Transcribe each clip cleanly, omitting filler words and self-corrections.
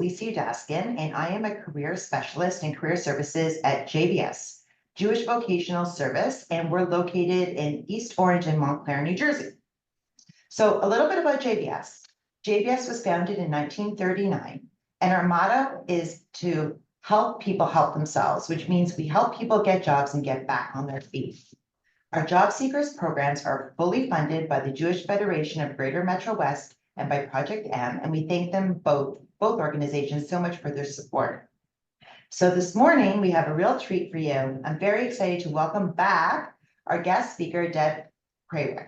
Alicia Daskin, and I am a career specialist in career services at JVS, Jewish Vocational Service, and we're located in East Orange and Montclair, New Jersey. So a little bit about JVS. JVS was founded in 1939, and our motto is to help people help themselves, which means we help people get jobs and get back on their feet. Our JobSeekers programs are fully funded by the Jewish Federation of Greater MetroWest and by Project M, and we thank them both organizations so much for their support. So this morning, we have a real treat for you. I'm very excited to welcome back our guest speaker, Deb Krawiec.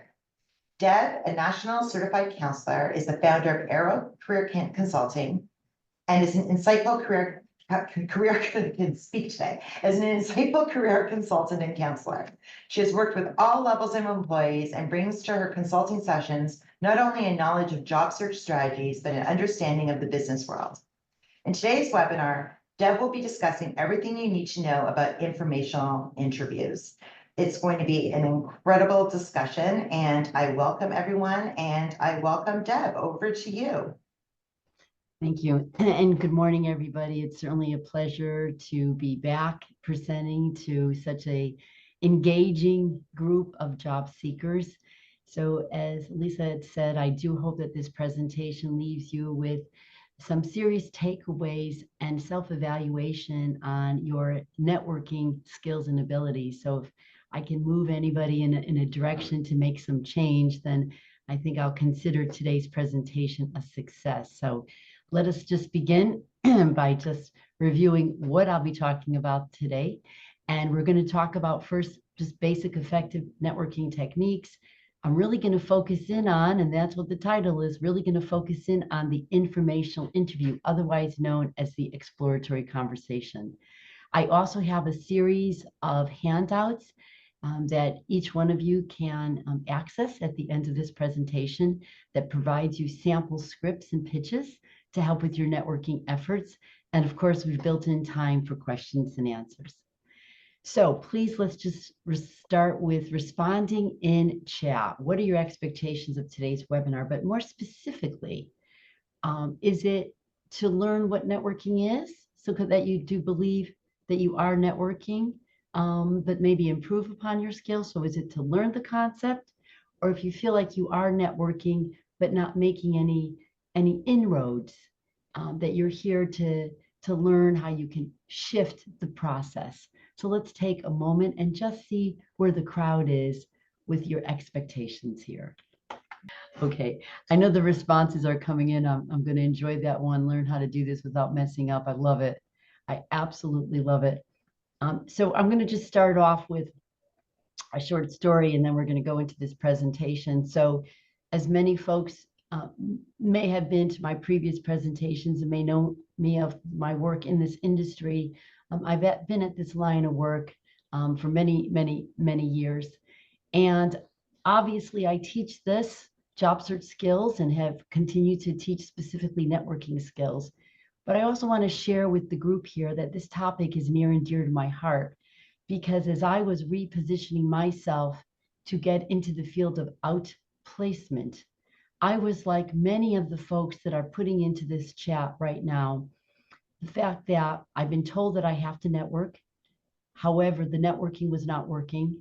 Deb, a national certified counselor, is the founder of Arrow Career Consulting and is an insightful career can speak today as an insightful career consultant and counselor. She has worked with all levels of employees and brings to her consulting sessions not only a knowledge of job search strategies, but an understanding of the business world. In today's webinar, Deb will be discussing everything you need to know about informational interviews. It's going to be an incredible discussion, and I welcome everyone, and I welcome Deb. Over to you. Thank you, and good morning, everybody. It's certainly a pleasure to be back presenting to such a engaging group of job seekers. So as Lisa had said, I do hope that this presentation leaves you with some serious takeaways and self-evaluation on your networking skills and abilities. So if I can move anybody in a direction to make some change, then I think I'll consider today's presentation a success. So let us just begin by just reviewing what I'll be talking about today. And we're going to talk about first just basic effective networking techniques. I'm really going to focus in on, and that's what the title is, really going to focus in on the informational interview, otherwise known as the exploratory conversation. I also have a series of handouts that each one of you can access at the end of this presentation that provides you sample scripts and pitches to help with your networking efforts. And of course, we've built in time for questions and answers. So please, let's just start with responding in chat. What are your expectations of today's webinar? But more specifically, is it to learn what networking is, so that you do believe that you are networking, but maybe improve upon your skills? So is it to learn the concept? Or if you feel like you are networking, but not making any inroads, that you're here to learn how you can shift the process. So let's take a moment and just see where the crowd is with your expectations here. Okay, I know the responses are coming in. I'm going to enjoy that one, learn how to do this without messing up. I love it. I absolutely love it. So I'm going to just start off with a short story, and then we're going to go into this presentation. So as many folks may have been to my previous presentations and may know me of my work in this industry, I've been at this line of work for many years. And obviously I teach this job search skills and have continued to teach specifically networking skills. But I also want to share with the group here that this topic is near and dear to my heart, because as I was repositioning myself to get into the field of outplacement, I was like many of the folks that are putting into this chat right now, the fact that I've been told that I have to network. However, the networking was not working.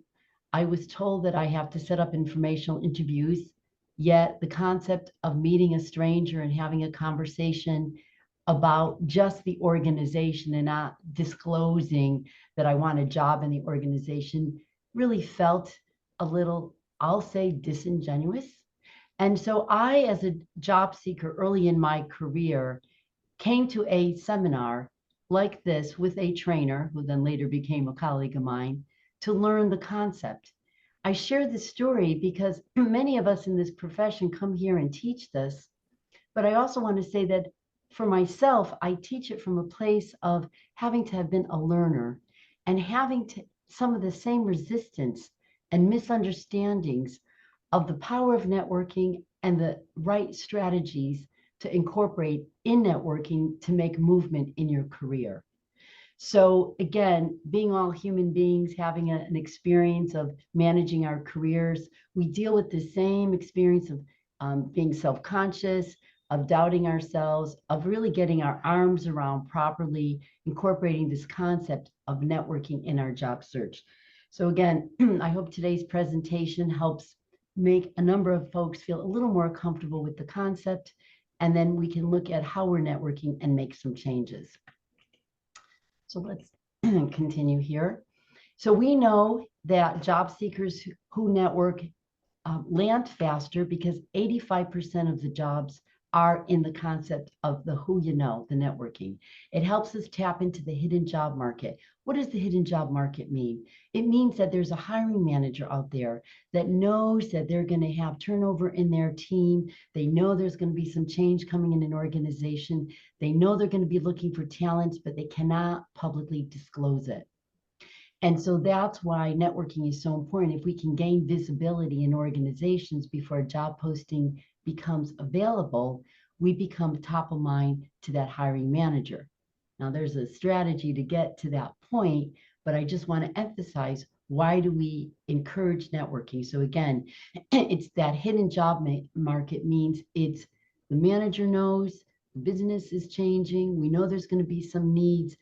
I was told that I have to set up informational interviews, yet the concept of meeting a stranger and having a conversation about just the organization and not disclosing that I want a job in the organization really felt a little, I'll say, disingenuous. And so I, as a job seeker early in my career, came to a seminar like this with a trainer who then later became a colleague of mine to learn the concept. I share this story because many of us in this profession come here and teach this, but I also want to say that for myself, I teach it from a place of having to have been a learner and having some of the same resistance and misunderstandings of the power of networking and the right strategies to incorporate in networking to make movement in your career. So again, being all human beings, having an experience of managing our careers, we deal with the same experience of being self-conscious, of doubting ourselves, of really getting our arms around properly incorporating this concept of networking in our job search. So again, I hope today's presentation helps make a number of folks feel a little more comfortable with the concept, and then we can look at how we're networking and make some changes. So let's continue here. So we know that job seekers who network land faster because 85% of the jobs are in the concept of the who you know, the networking. It helps us tap into the hidden job market. What does the hidden job market mean? It means that there's a hiring manager out there that knows that they're going to have turnover in their team. They know there's going to be some change coming in an organization. They know they're going to be looking for talent, but they cannot publicly disclose it. And so that's why networking is so important. If we can gain visibility in organizations before a job posting becomes available, we become top of mind to that hiring manager. Now, there's a strategy to get to that point, but I just want to emphasize, why do we encourage networking? So again, it's that hidden job market means it's the manager knows the business is changing. We know there's going to be some needs.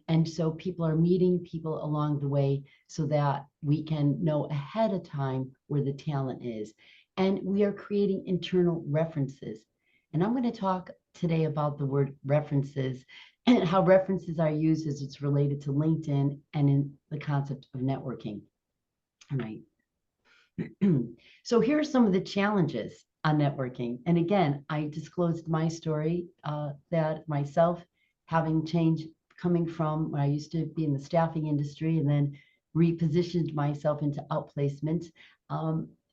And so people are meeting people along the way so that we can know ahead of time where the talent is. And we are creating internal references. And I'm going to talk today about the word references and how references are used as it's related to LinkedIn and in the concept of networking. All right. So here are some of the challenges on networking. And again, I disclosed my story that myself having changed, coming from when I used to be in the staffing industry and then repositioned myself into outplacement.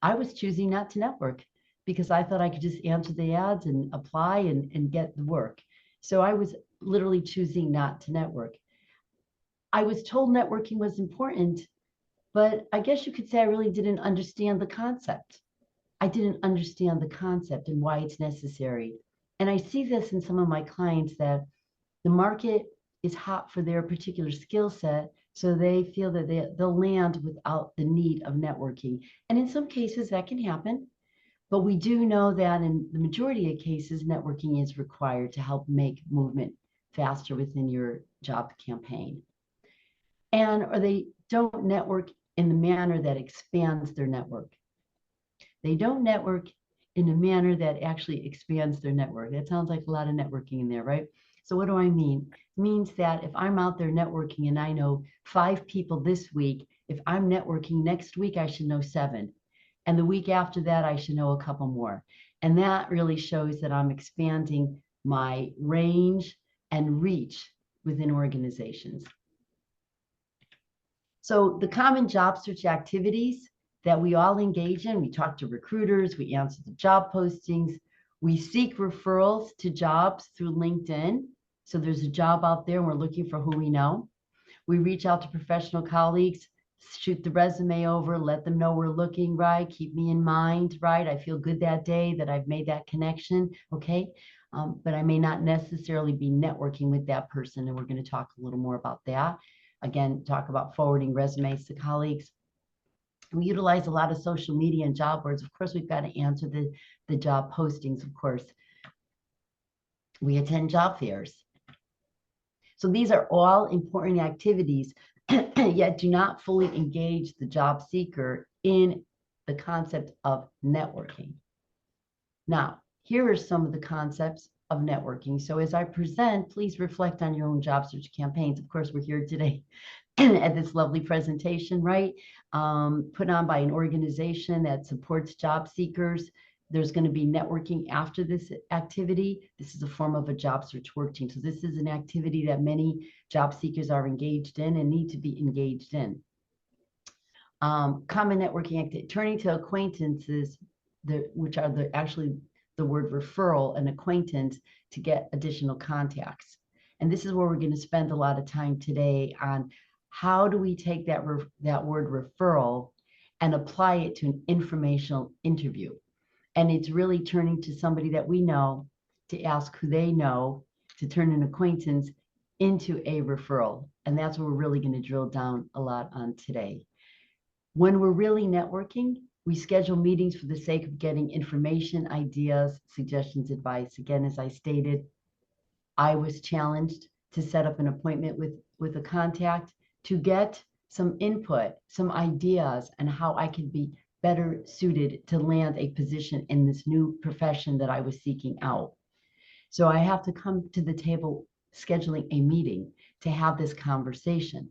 I was choosing not to network because I thought I could just answer the ads and apply and get the work. So I was literally choosing not to network. I was told networking was important, but I guess you could say I really didn't understand the concept. I didn't understand the concept and why it's necessary. And I see this in some of my clients that the market is hot for their particular skill set, so they feel that they'll land without the need of networking. And in some cases that can happen, but we do know that in the majority of cases, networking is required to help make movement faster within your job campaign. Or they don't network in the manner that expands their network. They don't network in a manner that actually expands their network. That sounds like a lot of networking in there, right? So what do I mean? It means that if I'm out there networking and I know 5 people this week, if I'm networking next week, I should know 7. And the week after that, I should know a couple more. And that really shows that I'm expanding my range and reach within organizations. So the common job search activities that we all engage in, we talk to recruiters, we answer the job postings, we seek referrals to jobs through LinkedIn. So there's a job out there and we're looking for who we know. We reach out to professional colleagues, shoot the resume over, let them know we're looking, right? Keep me in mind, right? I feel good that day that I've made that connection, okay? But I may not necessarily be networking with that person, and we're going to talk a little more about that. Again, talk about forwarding resumes to colleagues. We utilize a lot of social media and job boards. Of course, we've got to answer the job postings, of course. We attend job fairs. So these are all important activities, yet do not fully engage the job seeker in the concept of networking. Now, here are some of the concepts of networking. So as I present, please reflect on your own job search campaigns. Of course, we're here today at this lovely presentation, right? Put on by an organization that supports job seekers. There's going to be networking after this activity. This is a form of a job search work team. So this is an activity that many job seekers are engaged in and need to be engaged in. Common networking activity, turning to acquaintances, which are actually the word referral and acquaintance, to get additional contacts. And this is where we're going to spend a lot of time today on how do we take that word referral and apply it to an informational interview. And it's really turning to somebody that we know to ask who they know, to turn an acquaintance into a referral. And that's what we're really going to drill down a lot on today. When we're really networking, We schedule meetings for the sake of getting information, ideas, suggestions, advice. Again, as I stated, I was challenged to set up an appointment with a contact to get some input, some ideas on how I could be better suited to land a position in this new profession that I was seeking out. So I have to come to the table scheduling a meeting to have this conversation.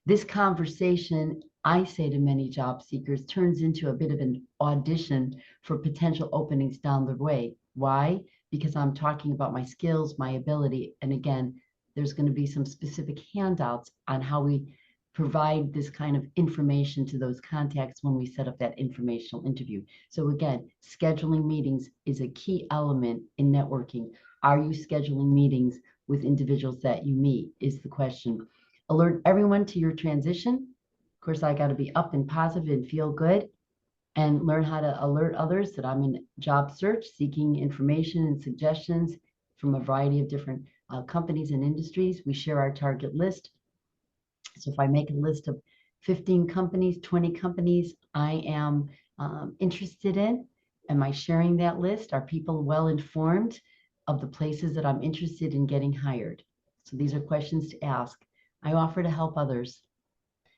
This conversation, I say to many job seekers, turns into a bit of an audition for potential openings down the way. Why? Because I'm talking about my skills, my ability. And again, there's going to be some specific handouts on how we provide this kind of information to those contacts when we set up that informational interview. So again, scheduling meetings is a key element in networking. Are you scheduling meetings with individuals that you meet is the question. Alert everyone to your transition. Of course, I got to be up and positive and feel good and learn how to alert others that I'm in job search, seeking information and suggestions from a variety of different companies and industries. We share our target list. So if I make a list of 15 companies, 20 companies I am interested in, am I sharing that list? Are people well informed of the places that I'm interested in getting hired? So these are questions to ask. I offer to help others.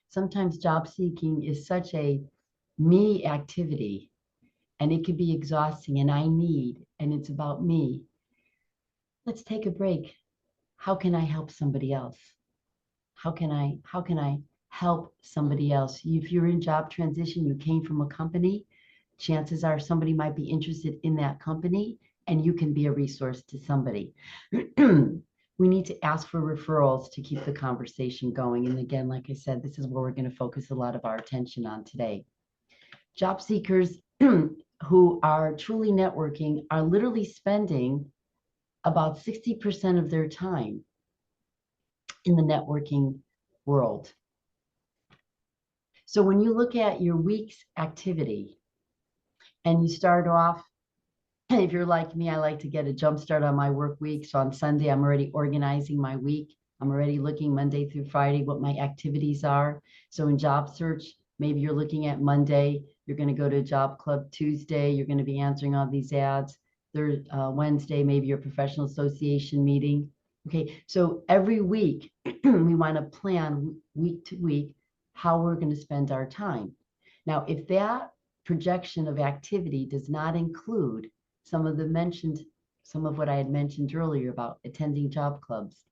Sometimes job seeking is such a me activity and it can be exhausting and it's about me. Let's take a break. How can I help somebody else? How can I help somebody else? If you're in job transition, you came from a company, chances are somebody might be interested in that company and you can be a resource to somebody. We need to ask for referrals to keep the conversation going. And again, like I said, this is where we're going to focus a lot of our attention on today. Job seekers who are truly networking are literally spending about 60% of their time in the networking world. So when you look at your week's activity and you start off, if you're like me, I like to get a jump start on my work week. So on Sunday, I'm already organizing my week. I'm already looking Monday through Friday what my activities are. So in job search, maybe you're looking at Monday, you're going to go to a job club. Tuesday, you're going to be answering all these ads. Wednesday, maybe your professional association meeting. Okay, so every week we want to plan week to week how we're going to spend our time. Now, if that projection of activity does not include some of what I had mentioned earlier about attending job clubs,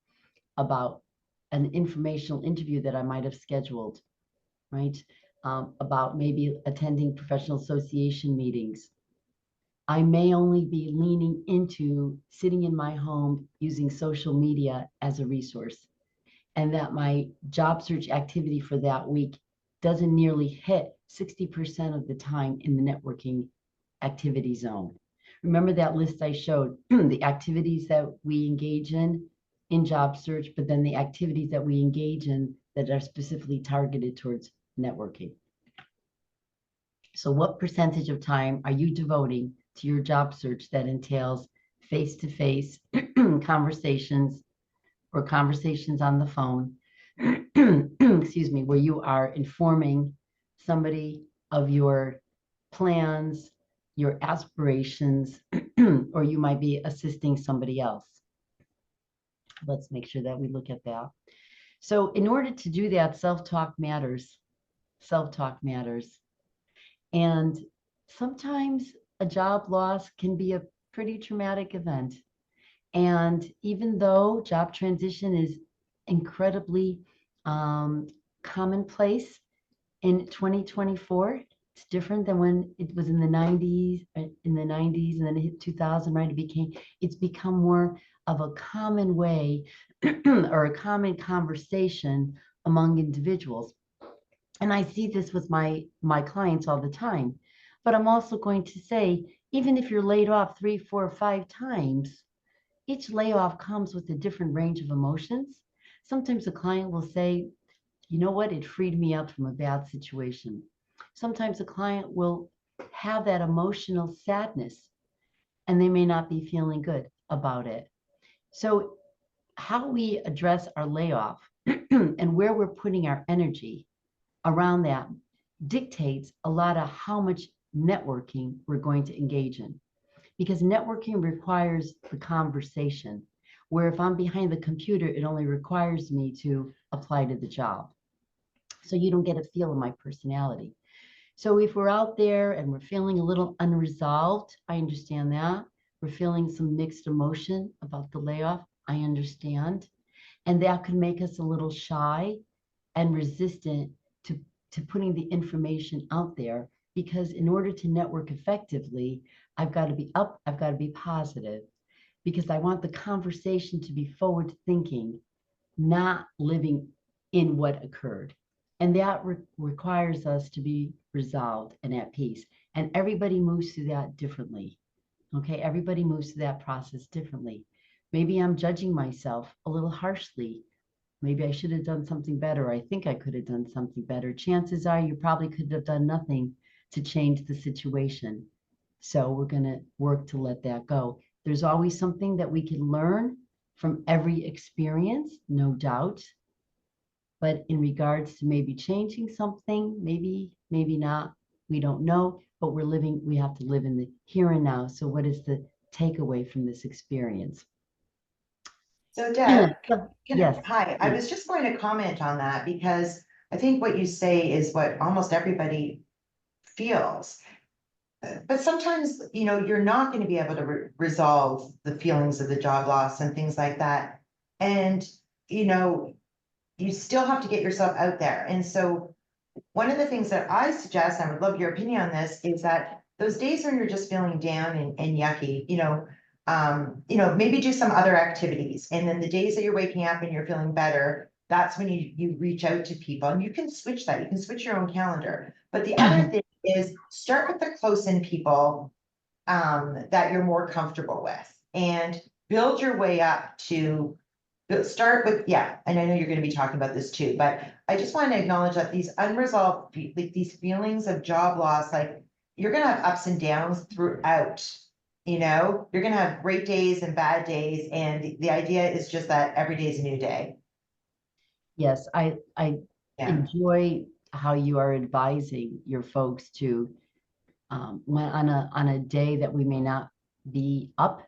about an informational interview that I might have scheduled, right? About maybe attending professional association meetings. I may only be leaning into sitting in my home using social media as a resource, and that my job search activity for that week doesn't nearly hit 60% of the time in the networking activity zone. Remember that list I showed, the activities that we engage in job search, but then the activities that we engage in that are specifically targeted towards networking. So what percentage of time are you devoting to your job search that entails face-to-face conversations or conversations on the phone, excuse me, where you are informing somebody of your plans, your aspirations, or you might be assisting somebody else. Let's make sure that we look at that. So in order to do that, self-talk matters. Self-talk matters. And sometimes a job loss can be a pretty traumatic event. And even though job transition is incredibly commonplace in 2024, it's different than when it was in the 90s, and then it hit 2000, right? It's become more of a common way or a common conversation among individuals. And I see this with my clients all the time. But I'm also going to say, even if you're laid off 3, 4, 5 times, each layoff comes with a different range of emotions. Sometimes a client will say, you know what, it freed me up from a bad situation. Sometimes a client will have that emotional sadness and they may not be feeling good about it. So how we address our layoff and where we're putting our energy around that dictates a lot of how much networking we're going to engage in. Because networking requires the conversation, where if I'm behind the computer, it only requires me to apply to the job. So you don't get a feel of my personality. So if we're out there and we're feeling a little unresolved, I understand that. We're feeling some mixed emotion about the layoff, I understand. And that could make us a little shy and resistant to putting the information out there, because in order to network effectively, I've got to be up, I've got to be positive, because I want the conversation to be forward thinking, not living in what occurred. And that requires us to be resolved and at peace. And everybody moves through that differently. Okay, everybody moves through that process differently. Maybe I'm judging myself a little harshly. Maybe I should have done something better. I think I could have done something better. Chances are you probably could have done nothing to change the situation. So we're going to work to let that go. There's always something that we can learn from every experience, no doubt. But in regards to maybe changing something, maybe not, we don't know, but we have to live in the here and now. So what is the takeaway from this experience? So Deb, Yes, hi, I please. was just going to comment on that because I think what you say is what almost everybody feels. But sometimes, you're not going to be able to resolve the feelings of the job loss and things like that. And, you know, you still have to get yourself out there. And so one of the things that I suggest, and I would love your opinion on this, is that those days when you're just feeling down and yucky, maybe do some other activities. And then the days that you're waking up and you're feeling better, that's when you reach out to people, and you can switch that. You can switch your own calendar. But the other thing is start with the close-in people that you're more comfortable with, and build your way up to start with, yeah, and I know you're going to be talking about this too, but I just want to acknowledge that these unresolved, like these feelings of job loss, like you're going to have ups and downs throughout. You're going to have great days and bad days, and the idea is just that every day is a new day. Yes, I Yeah, enjoy how you are advising your folks to when on a day that we may not be up,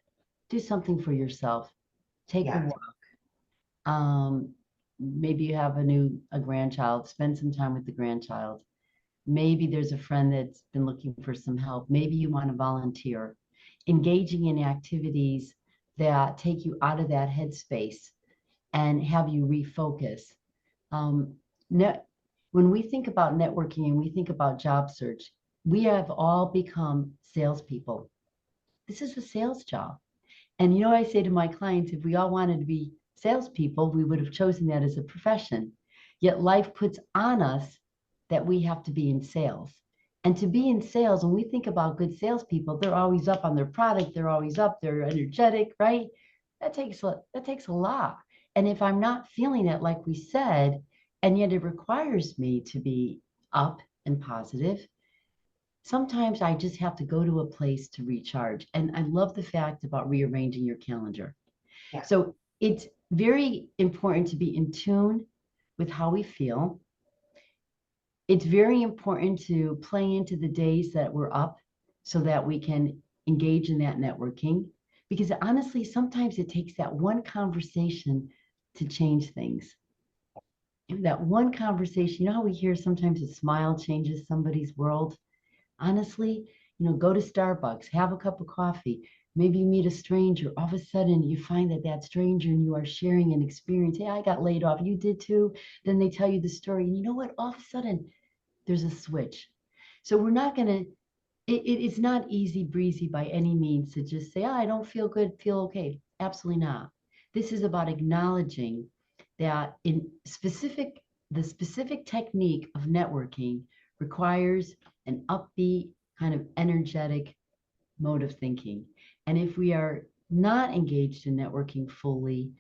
do something for yourself. Take a yeah. walk. Maybe you have a grandchild, spend some time with the grandchild. Maybe there's a friend that's been looking for some help. Maybe you want to volunteer. Engaging in activities that take you out of that headspace and have you refocus. Um, net, when we think about networking and we think about job search, we have all become salespeople. This is a sales job. And I say to my clients, if we all wanted to be salespeople, we would have chosen that as a profession. Yet life puts on us that we have to be in sales. And to be in sales, when we think about good salespeople, they're always up on their product, they're always up, they're energetic, right? That takes a lot. And if I'm not feeling it, like we said, and yet it requires me to be up and positive, sometimes I just have to go to a place to recharge. And I love the fact about rearranging your calendar. Yeah. So it's very important to be in tune with how we feel. It's very important to play into the days that we're up so that we can engage in that networking. Because honestly, sometimes it takes that one conversation to change things. That one conversation, how we hear sometimes a smile changes somebody's world. Honestly, go to Starbucks, have a cup of coffee. Maybe you meet a stranger. All of a sudden, you find that stranger and you are sharing an experience. Hey, I got laid off. You did too. Then they tell you the story. And you know what? All of a sudden, there's a switch. So we're not going to, it's not easy breezy by any means to just say, I don't feel good, feel okay. Absolutely not. This is about acknowledging that the specific technique of networking requires an upbeat, kind of energetic mode of thinking. And if we are not engaged in networking fully,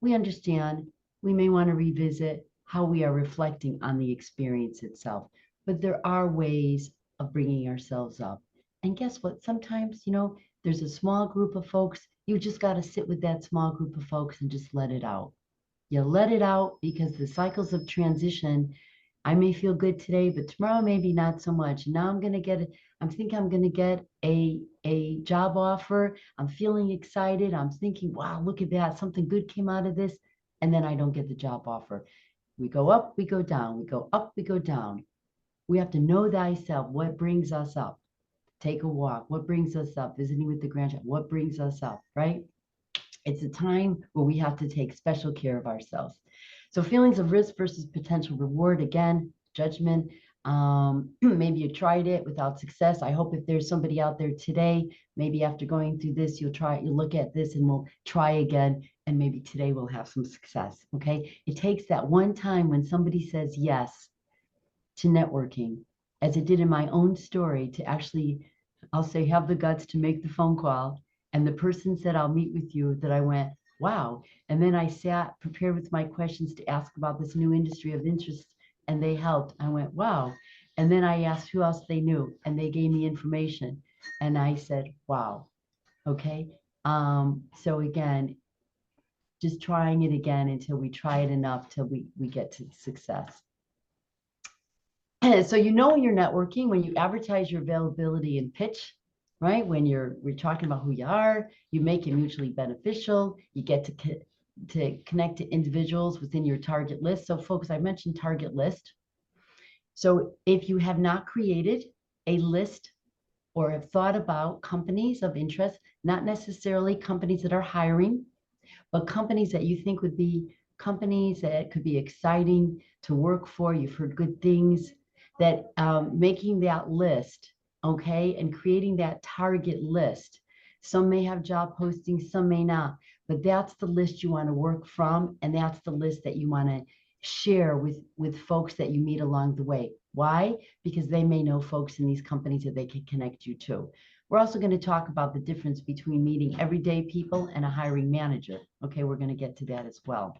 we understand we may want to revisit how we are reflecting on the experience itself. But there are ways of bringing ourselves up. And guess what? Sometimes, there's a small group of folks. You just got to sit with that small group of folks and just let it out. You let it out because the cycles of transition, I may feel good today, but tomorrow maybe not so much. Now I'm thinking I'm gonna get a job offer. I'm feeling excited. I'm thinking, wow, look at that. Something good came out of this. And then I don't get the job offer. We go up, we go down, we go up, we go down. We have to know thyself. What brings us up? Take a walk. What brings us up? Visiting with the grandchild. What brings us up, right? It's a time where we have to take special care of ourselves. So feelings of risk versus potential reward, again, judgment. Maybe you tried it without success. I hope if there's somebody out there today, maybe after going through this, you'll look at this and we'll try again. And maybe today we'll have some success. Okay. It takes that one time when somebody says yes to networking, as it did in my own story, to actually, I'll say, have the guts to make the phone call. And the person said, I'll meet with you, that I went, wow. And then I sat prepared with my questions to ask about this new industry of interest, and they helped. I went, wow. And then I asked who else they knew, and they gave me information. And I said, wow. Okay. So again, just trying it again until we try it enough till we get to success. So you know you're networking when you advertise your availability and pitch, right? When we're talking about who you are, you make it mutually beneficial. You get to connect to individuals within your target list. So folks, I mentioned target list. So if you have not created a list or have thought about companies of interest, not necessarily companies that are hiring, but companies that you think would be companies that could be exciting to work for, you've heard good things, that making that list, okay, and creating that target list. Some may have job postings, some may not, but that's the list you want to work from, and that's the list that you want to share with folks that you meet along the way. Why? Because they may know folks in these companies that they can connect you to. We're also going to talk about the difference between meeting everyday people and a hiring manager. Okay, we're going to get to that as well.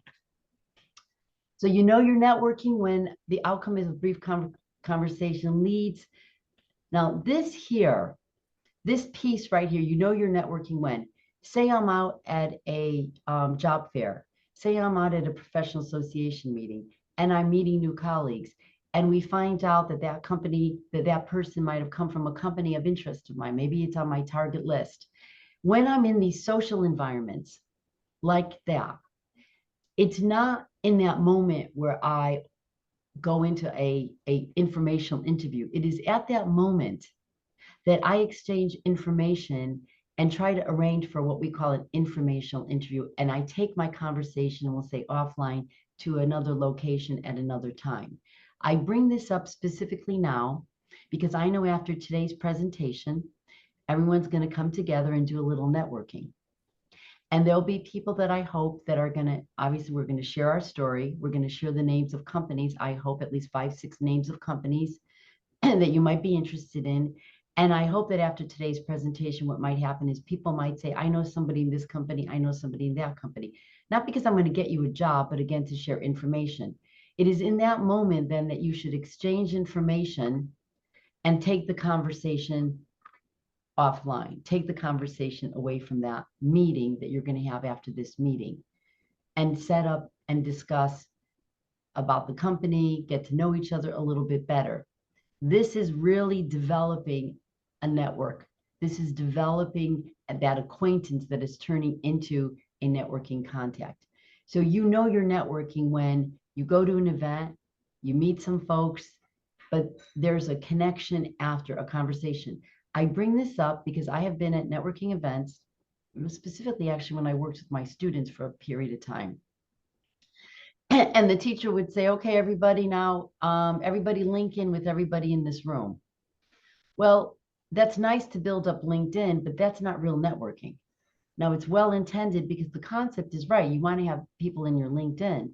So you know you're networking when the outcome is a brief conversation leads. Now this piece right here, you know you're networking when. Say I'm out at a job fair. Say I'm out at a professional association meeting and I'm meeting new colleagues. And we find out that that company, that person might have come from a company of interest of mine. Maybe it's on my target list. When I'm in these social environments like that, it's not in that moment where I go into a informational interview. It is at that moment that I exchange information and try to arrange for what we call an informational interview. And I take my conversation, and we'll say offline, to another location at another time. I bring this up specifically now because I know after today's presentation, everyone's going to come together and do a little networking. And there'll be people that I hope that are going to, obviously, we're going to share our story. We're going to share the names of companies. I hope at least 5, 6 names of companies that you might be interested in. And I hope that after today's presentation, what might happen is people might say, I know somebody in this company, I know somebody in that company. Not because I'm going to get you a job, but again, to share information. It is in that moment then that you should exchange information and take the conversation offline. Take the conversation away from that meeting that you're going to have after this meeting and set up and discuss about the company, get to know each other a little bit better. This is really developing a network. This is developing that acquaintance that is turning into a networking contact. So you know you're networking when you go to an event, you meet some folks, but there's a connection after a conversation. I bring this up because I have been at networking events, specifically actually when I worked with my students for a period of time. And the teacher would say, okay, everybody now, everybody link in with everybody in this room. Well, that's nice to build up LinkedIn, but that's not real networking. Now it's well intended because the concept is right. You want to have people in your LinkedIn,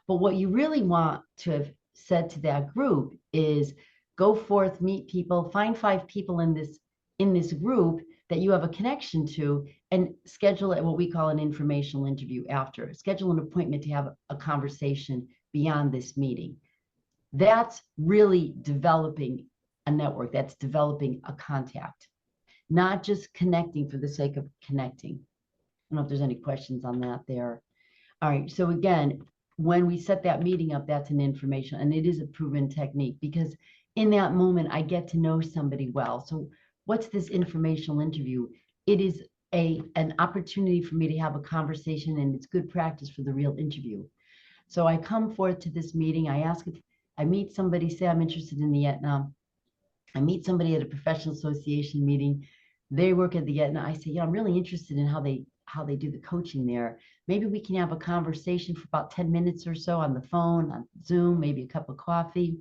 but what you really want to have said to that group is go forth, meet people, find 5 people in this group that you have a connection to, and schedule what we call an informational interview after. Schedule an appointment to have a conversation beyond this meeting. That's really developing a network. That's developing a contact, not just connecting for the sake of connecting. I don't know if there's any questions on that there. All right. So again, when we set that meeting up, that's an information, and it is a proven technique, because in that moment, I get to know somebody well. So what's this informational interview? It is an opportunity for me to have a conversation, and it's good practice for the real interview. So I come forth to this meeting. I ask if I meet somebody, say I'm interested in the Aetna. I meet somebody at a professional association meeting. They work at the Aetna. I say, yeah, I'm really interested in how they do the coaching there. Maybe we can have a conversation for about 10 minutes or so on the phone, on Zoom, maybe a cup of coffee.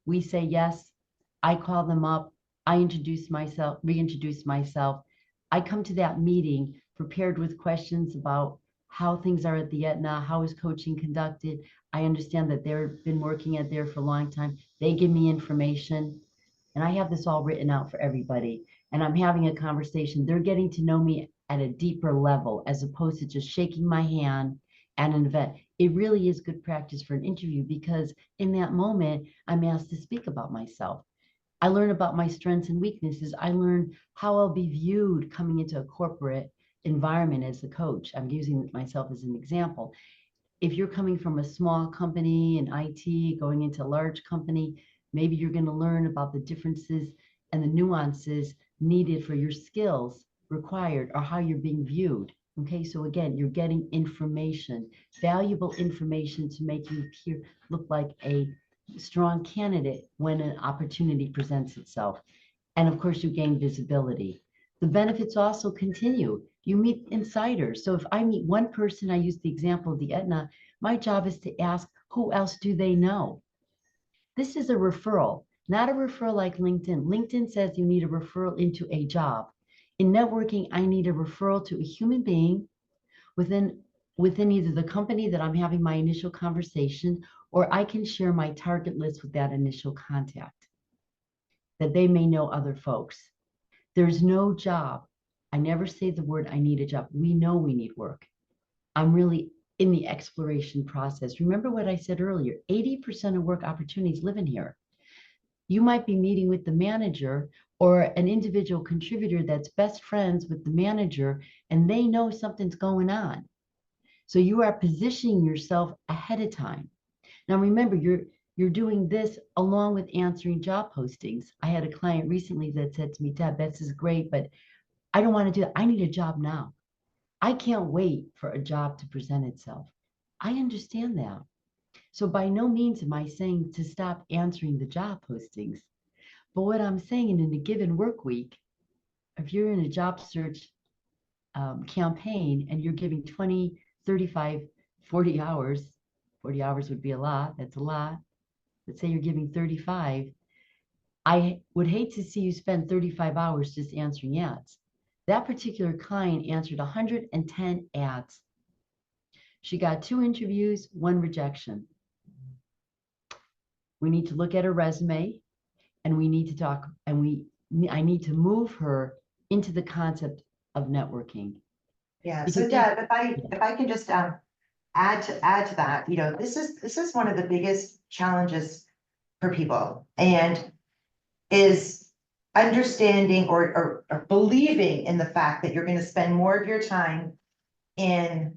We say yes. I call them up. I introduce myself, reintroduce myself. I come to that meeting prepared with questions about how things are at the Aetna, how is coaching conducted. I understand that they've been working at there for a long time. They give me information, and I have this all written out for everybody. And I'm having a conversation. They're getting to know me at a deeper level, as opposed to just shaking my hand at an event. It really is good practice for an interview, because in that moment, I'm asked to speak about myself. I learn about my strengths and weaknesses. I learn how I'll be viewed coming into a corporate environment as a coach. I'm using myself as an example. If you're coming from a small company in IT, going into a large company, maybe you're going to learn about the differences and the nuances needed for your skills required, or how you're being viewed. Okay, so again, you're getting information, valuable information, to make you appear, look like a strong candidate when an opportunity presents itself. And of course, you gain visibility. The benefits also continue. You meet insiders. So if I meet one person, I use the example of the Aetna, my job is to ask, who else do they know? This is a referral, not a referral like LinkedIn. LinkedIn says you need a referral into a job. In networking, I need a referral to a human being within either the company that I'm having my initial conversation, or I can share my target list with that initial contact, that they may know other folks. There's no job. I never say the word, I need a job. We know we need work. I'm really in the exploration process. Remember what I said earlier, 80% of work opportunities live in here. You might be meeting with the manager or an individual contributor that's best friends with the manager, and they know something's going on. So you are positioning yourself ahead of time. Now remember, you're doing this along with answering job postings. I had a client recently that said to me, Deb, this is great, but I don't want to do it. I need a job now. I can't wait for a job to present itself. I understand that. So by no means am I saying to stop answering the job postings. But what I'm saying, in a given work week, if you're in a job search campaign and you're giving 20, 35, 40 hours, 40 hours would be a lot. That's a lot. Let's say you're giving 35. I would hate to see you spend 35 hours just answering ads. That particular client answered 110 ads. She got 2 interviews, 1 rejection. We need to look at her resume, and we need to talk, and I need to move her into the concept of networking. Yeah, Because so Deb, if I can just add to that, this is one of the biggest challenges for people, and is understanding or believing in the fact that you're going to spend more of your time in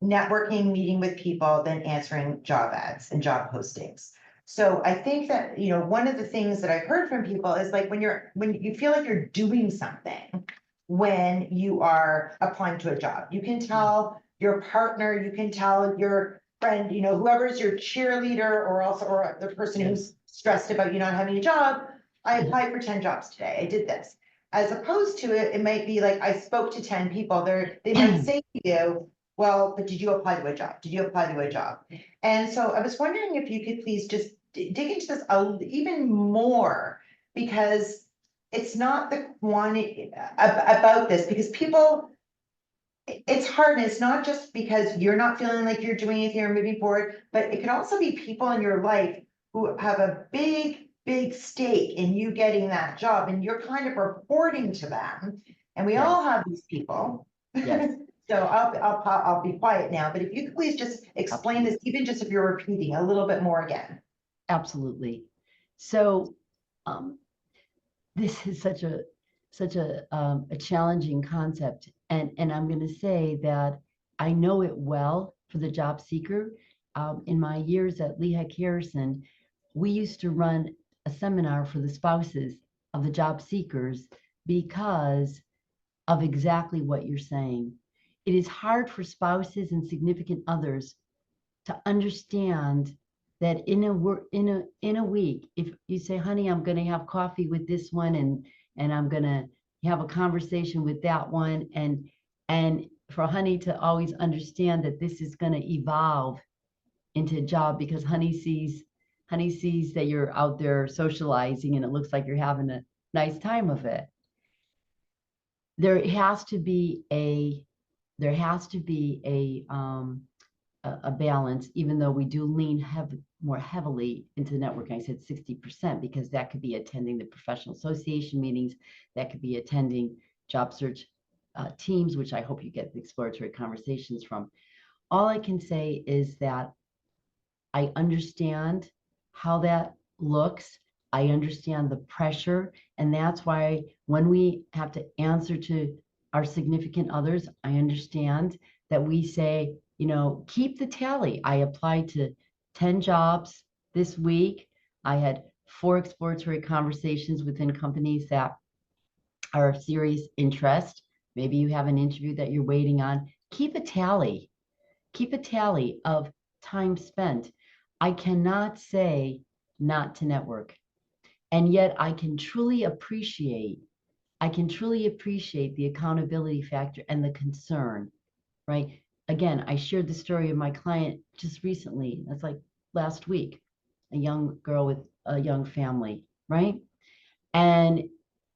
networking, meeting with people, than answering job ads and job postings. So I think that, one of the things that I've heard from people is like, when you feel like you're doing something when you are applying to a job, you can tell your partner, you can tell your friend, whoever's your cheerleader, or the person who's stressed about you not having a job, I applied for 10 jobs today, I did this. As opposed to it might be like, I spoke to 10 people, they might say to you, well, but did you apply to a job? Did you apply to a job? And so I was wondering if you could please just dig into this even more, because it's not the quantity about this, because people, it's hard. And it's not just because you're not feeling like you're doing anything or moving forward, but it can also be people in your life who have a big stake in you getting that job, and you're kind of reporting to them. And we all have these people. Yes. So I'll be quiet now, but if you could please just explain this, even just if you're repeating a little bit more again. Absolutely. So this is such a challenging concept, and I'm going to say that I know it well, for the job seeker. In my years at Lehigh Harrison, we used to run a seminar for the spouses of the job seekers because of exactly what you're saying. It is hard for spouses and significant others to understand that in a week, if you say, honey, I'm going to have coffee with this one, and I'm going to have a conversation with that one, and for honey to always understand that this is going to evolve into a job, because honey sees that you're out there socializing and it looks like you're having a nice time of it. There has to be a balance, even though we do lean more heavily into networking. I said 60%, because that could be attending the professional association meetings, that could be attending job search teams, which I hope you get the exploratory conversations from. All I can say is that I understand how that looks. I understand the pressure. And that's why when we have to answer to our significant others, I understand that we say, keep the tally. I applied to 10 jobs this week. I had 4 exploratory conversations within companies that are of serious interest. Maybe you have an interview that you're waiting on. Keep a tally. Keep a tally of time spent. I cannot say not to network. And yet I can truly appreciate the accountability factor and the concern, right? Again, I shared the story of my client just recently. That's like last week, a young girl with a young family, right? And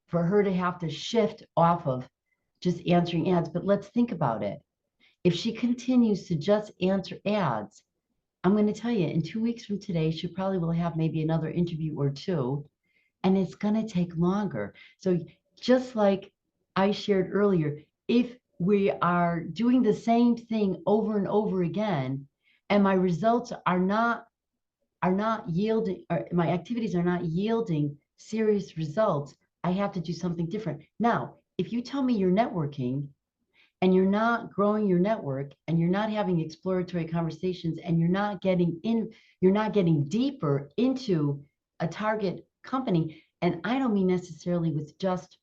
for her to have to shift off of just answering ads, but let's think about it. If she continues to just answer ads, I'm going to tell you, in 2 weeks from today, she probably will have maybe another interview or two, and it's going to take longer. So just like I shared earlier, if we are doing the same thing over and over again, and my results are not yielding, or my activities are not yielding serious results, I have to do something different. Now, if you tell me you're networking and you're not growing your network, and you're not having exploratory conversations, and you're not getting deeper into a target company, and I don't mean necessarily with just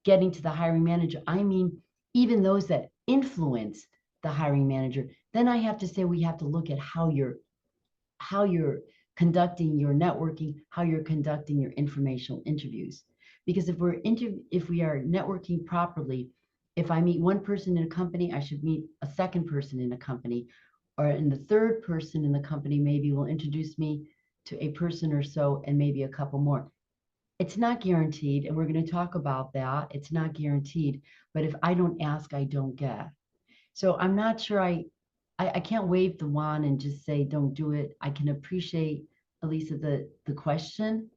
getting to the hiring manager, I mean even those that influence the hiring manager, then I have to say we have to look at how you're conducting your networking, how you're conducting your informational interviews. Because if we are networking properly, if I meet one person in a company, I should meet a second person in a company, and the third person in the company maybe will introduce me to a person or so, and maybe a couple more. It's not guaranteed, and we're going to talk about that. It's not guaranteed, but if I don't ask, I don't get. So I'm not sure I can't wave the wand and just say, don't do it. I can appreciate, Elisa, the question.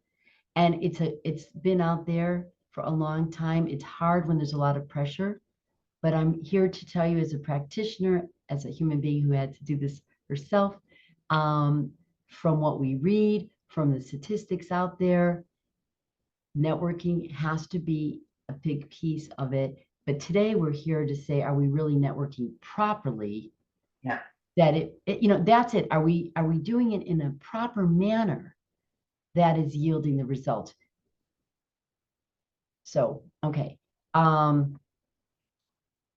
And it's been out there for a long time. It's hard when there's a lot of pressure, but I'm here to tell you, as a practitioner, as a human being who had to do this herself, from what we read, from the statistics out there, networking has to be a big piece of it. But today we're here to say, are we really networking properly? Yeah. That that's it. Are we doing it in a proper manner that is yielding the result? So, okay.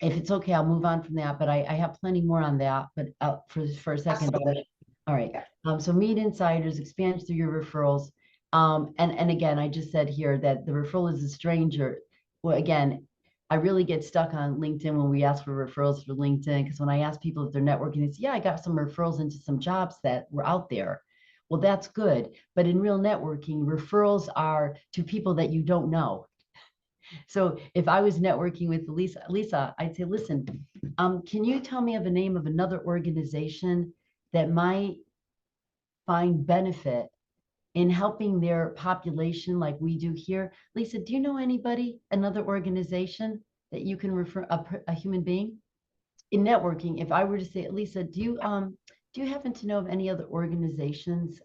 If it's okay, I'll move on from that, but I have plenty more on that, but for a second. Absolutely. All right. So meet insiders, expand through your referrals. And again, I just said here that the referral is a stranger. Well, again, I really get stuck on LinkedIn when we ask for referrals for LinkedIn, because when I ask people if they're networking, they say, yeah, I got some referrals into some jobs that were out there. Well, that's good. But in real networking, referrals are to people that you don't know. So if I was networking with Lisa, I'd say, listen, can you tell me of a name of another organization that might find benefit in helping their population like we do here? Lisa, do you know anybody, another organization that you can refer a human being? In networking, if I were to say, Lisa, do you happen to know of any other organizations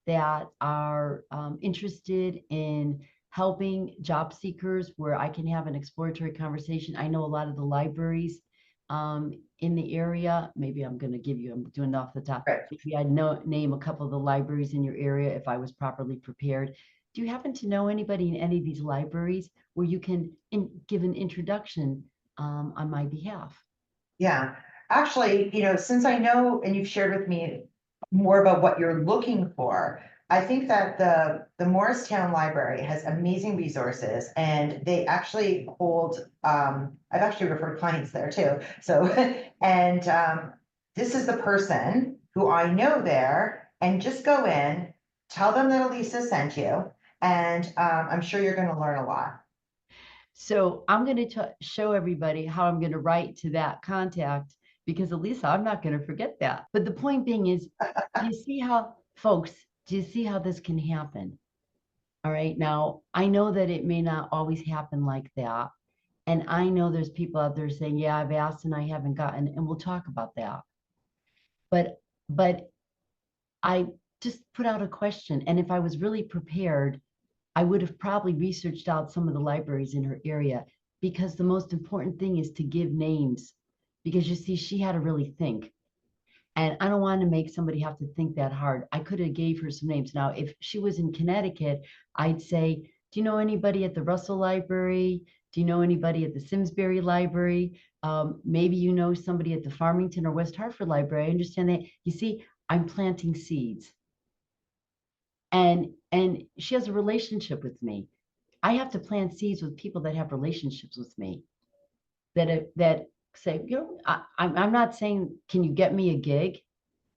that are interested in helping job seekers where I can have an exploratory conversation? I know a lot of the libraries in the area? Maybe I'm going to give you, I'm doing it off the top. Right. Maybe I'd name a couple of the libraries in your area if I was properly prepared. Do you happen to know anybody in any of these libraries where you can give an introduction on my behalf? Yeah, actually, since I know and you've shared with me more about what you're looking for, I think that the Morristown Library has amazing resources and they actually hold, I've actually referred clients there too. So, and this is the person who I know there, and just go in, tell them that Elisa sent you, and I'm sure you're going to learn a lot. So I'm going to show everybody how I'm going to write to that contact because Elisa, I'm not going to forget that. But the point being is, do you see how, folks, do you see how this can happen? All right. Now, I know that it may not always happen like that. And I know there's people out there saying, yeah, I've asked and I haven't gotten, and we'll talk about that. But I just put out a question. And if I was really prepared, I would have probably researched out some of the libraries in her area because the most important thing is to give names because you see, she had to really think. And I don't want to make somebody have to think that hard. I could have gave her some names. Now, if she was in Connecticut, I'd say, do you know anybody at the Russell Library? Do you know anybody at the Simsbury Library? Maybe you know somebody at the Farmington or West Hartford Library. I understand that. You see, I'm planting seeds. And she has a relationship with me. I have to plant seeds with people that have relationships with me that say, I'm not saying, can you get me a gig?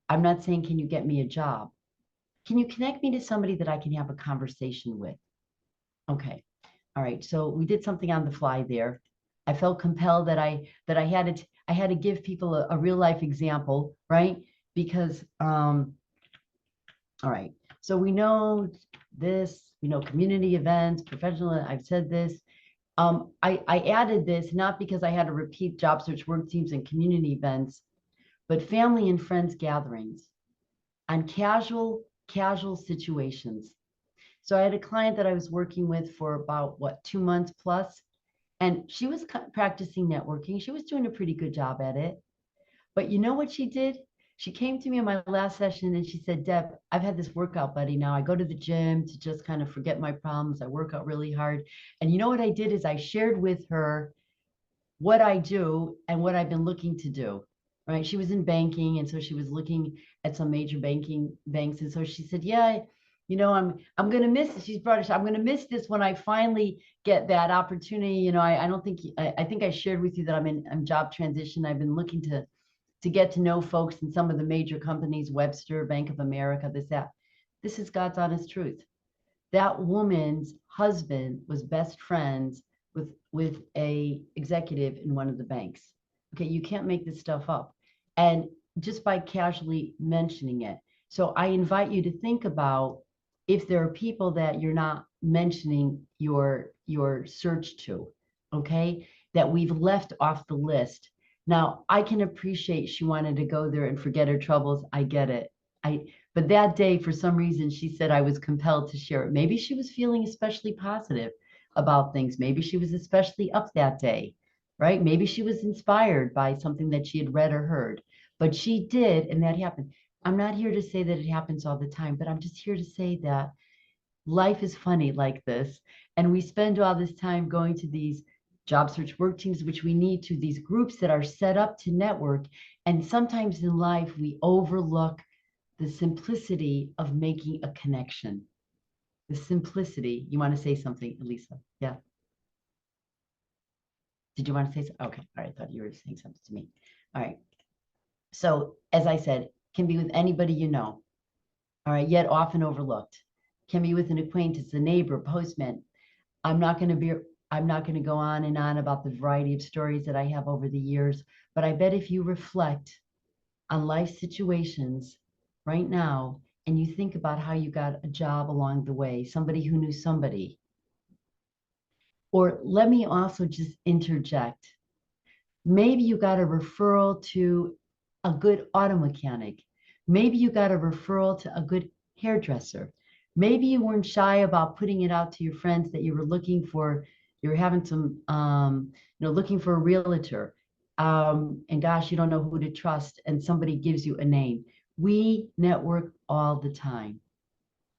I'm not saying, can you get me a job? Can you connect me to somebody that I can have a conversation with? Okay. All right. So we did something on the fly there. I felt compelled I had to give people a real life example, right? Because all right. So we know this, community events, professional, I've said this. I added this not because I had to repeat job search work teams and community events, but family and friends gatherings on casual situations. So I had a client that I was working with for about 2 months plus, and she was practicing networking. She was doing a pretty good job at it. But you know what she did? She came to me in my last session and she said, Deb, I've had this workout buddy now. I go to the gym to just kind of forget my problems. I work out really hard. And you know what I did is I shared with her what I do and what I've been looking to do. Right. She was in banking. And so she was looking at some major banks. And so she said, yeah, I'm gonna miss it. She's brought it. I'm gonna miss this when I finally get that opportunity. I don't think I think I shared with you that I'm job transition. I've been looking to get to know folks in some of the major companies, Webster, Bank of America, that. This is God's honest truth. That woman's husband was best friends with a executive in one of the banks. Okay, you can't make this stuff up. And just by casually mentioning it. So I invite you to think about if there are people that you're not mentioning your search to, okay, that we've left off the list. Now, I can appreciate she wanted to go there and forget her troubles. I get it. But that day, for some reason, she said I was compelled to share it. Maybe she was feeling especially positive about things. Maybe she was especially up that day, right? Maybe she was inspired by something that she had read or heard. But she did, and that happened. I'm not here to say that it happens all the time, but I'm just here to say that life is funny like this. And we spend all this time going to these job search work teams, which we need to, these groups that are set up to network. And sometimes in life, we overlook the simplicity of making a connection. The simplicity. You want to say something, Elisa? Yeah. Did you want to say something? Okay. All right. I thought you were saying something to me. All right. So, as I said, can be with anybody you know. All right. Yet often overlooked. Can be with an acquaintance, a neighbor, postman. I'm not going to go on and on about the variety of stories that I have over the years, but I bet if you reflect on life situations right now and you think about how you got a job along the way, somebody who knew somebody. Or let me also just interject. Maybe you got a referral to a good auto mechanic. Maybe you got a referral to a good hairdresser. Maybe you weren't shy about putting it out to your friends that you were looking for. You're having some, looking for a realtor. and gosh, you don't know who to trust, and somebody gives you a name. We network all the time.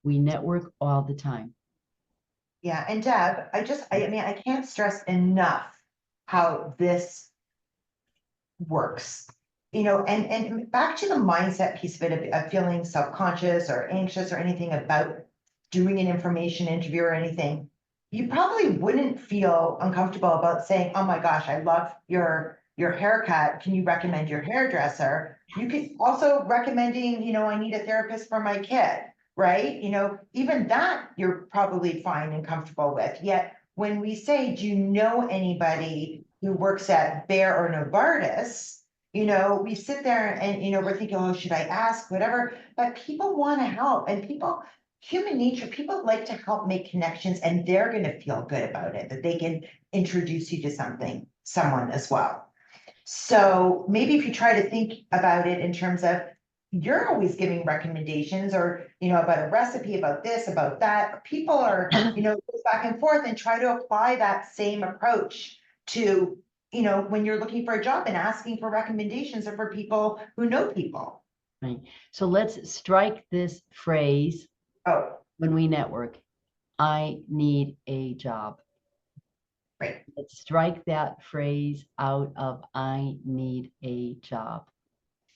We network all the time. Yeah, and Deb, I mean, I can't stress enough how this works. And back to the mindset piece of it, of feeling self-conscious or anxious or anything about doing an information interview or anything. You probably wouldn't feel uncomfortable about saying, oh my gosh, I love your haircut. Can you recommend your hairdresser? You could also recommending, I need a therapist for my kid, right? Even that you're probably fine and comfortable with. Yet when we say, do you know anybody who works at Bear or Novartis? We sit there and, we're thinking, oh, should I ask, whatever, but people want to help, and human nature, people like to help make connections, and they're going to feel good about it, that they can introduce you to someone as well. So maybe if you try to think about it in terms of, you're always giving recommendations, or, about a recipe, about this, about that, people are, goes back and forth, and try to apply that same approach to, when you're looking for a job and asking for recommendations, or for people who know people. Right. So let's strike this phrase Oh, when we network. I need a job. right. Let's strike that phrase out of I need a job.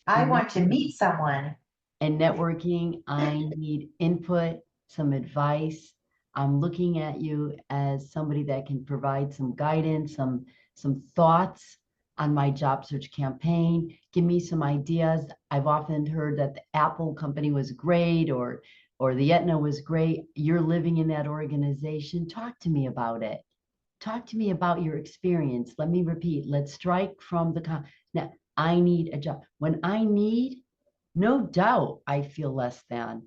I want to meet someone. And networking, I need input, some advice. I'm looking at you as somebody that can provide some guidance, some thoughts on my job search campaign. Give me some ideas. I've often heard that the Apple company was great, or the Aetna was great. You're living in that organization. Talk to me about it. Talk to me about your experience. Let me repeat. Let's strike from now. I need a job. When I need, no doubt I feel less than.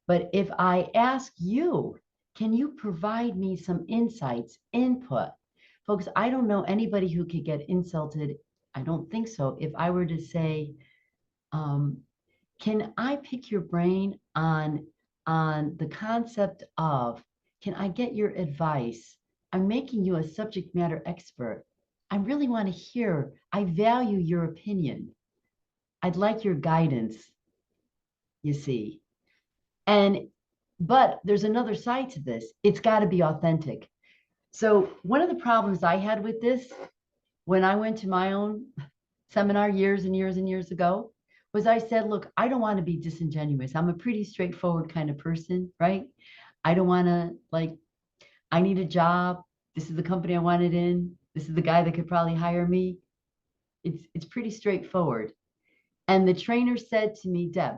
But if I ask you, can you provide me some insights, input? Folks, I don't know anybody who could get insulted. I don't think so. If I were to say, can I pick your brain on the concept of, can I get your advice? I'm making you a subject matter expert. I really want to hear, I value your opinion. I'd like your guidance, you see. But there's another side to this. It's got to be authentic. So one of the problems I had with this when I went to my own seminar years and years and years ago was I said, look, I don't want to be disingenuous. I'm a pretty straightforward kind of person, right? I don't want to, like, I need a job. This is the company I wanted in. This is the guy that could probably hire me. It's pretty straightforward. And the trainer said to me, Deb,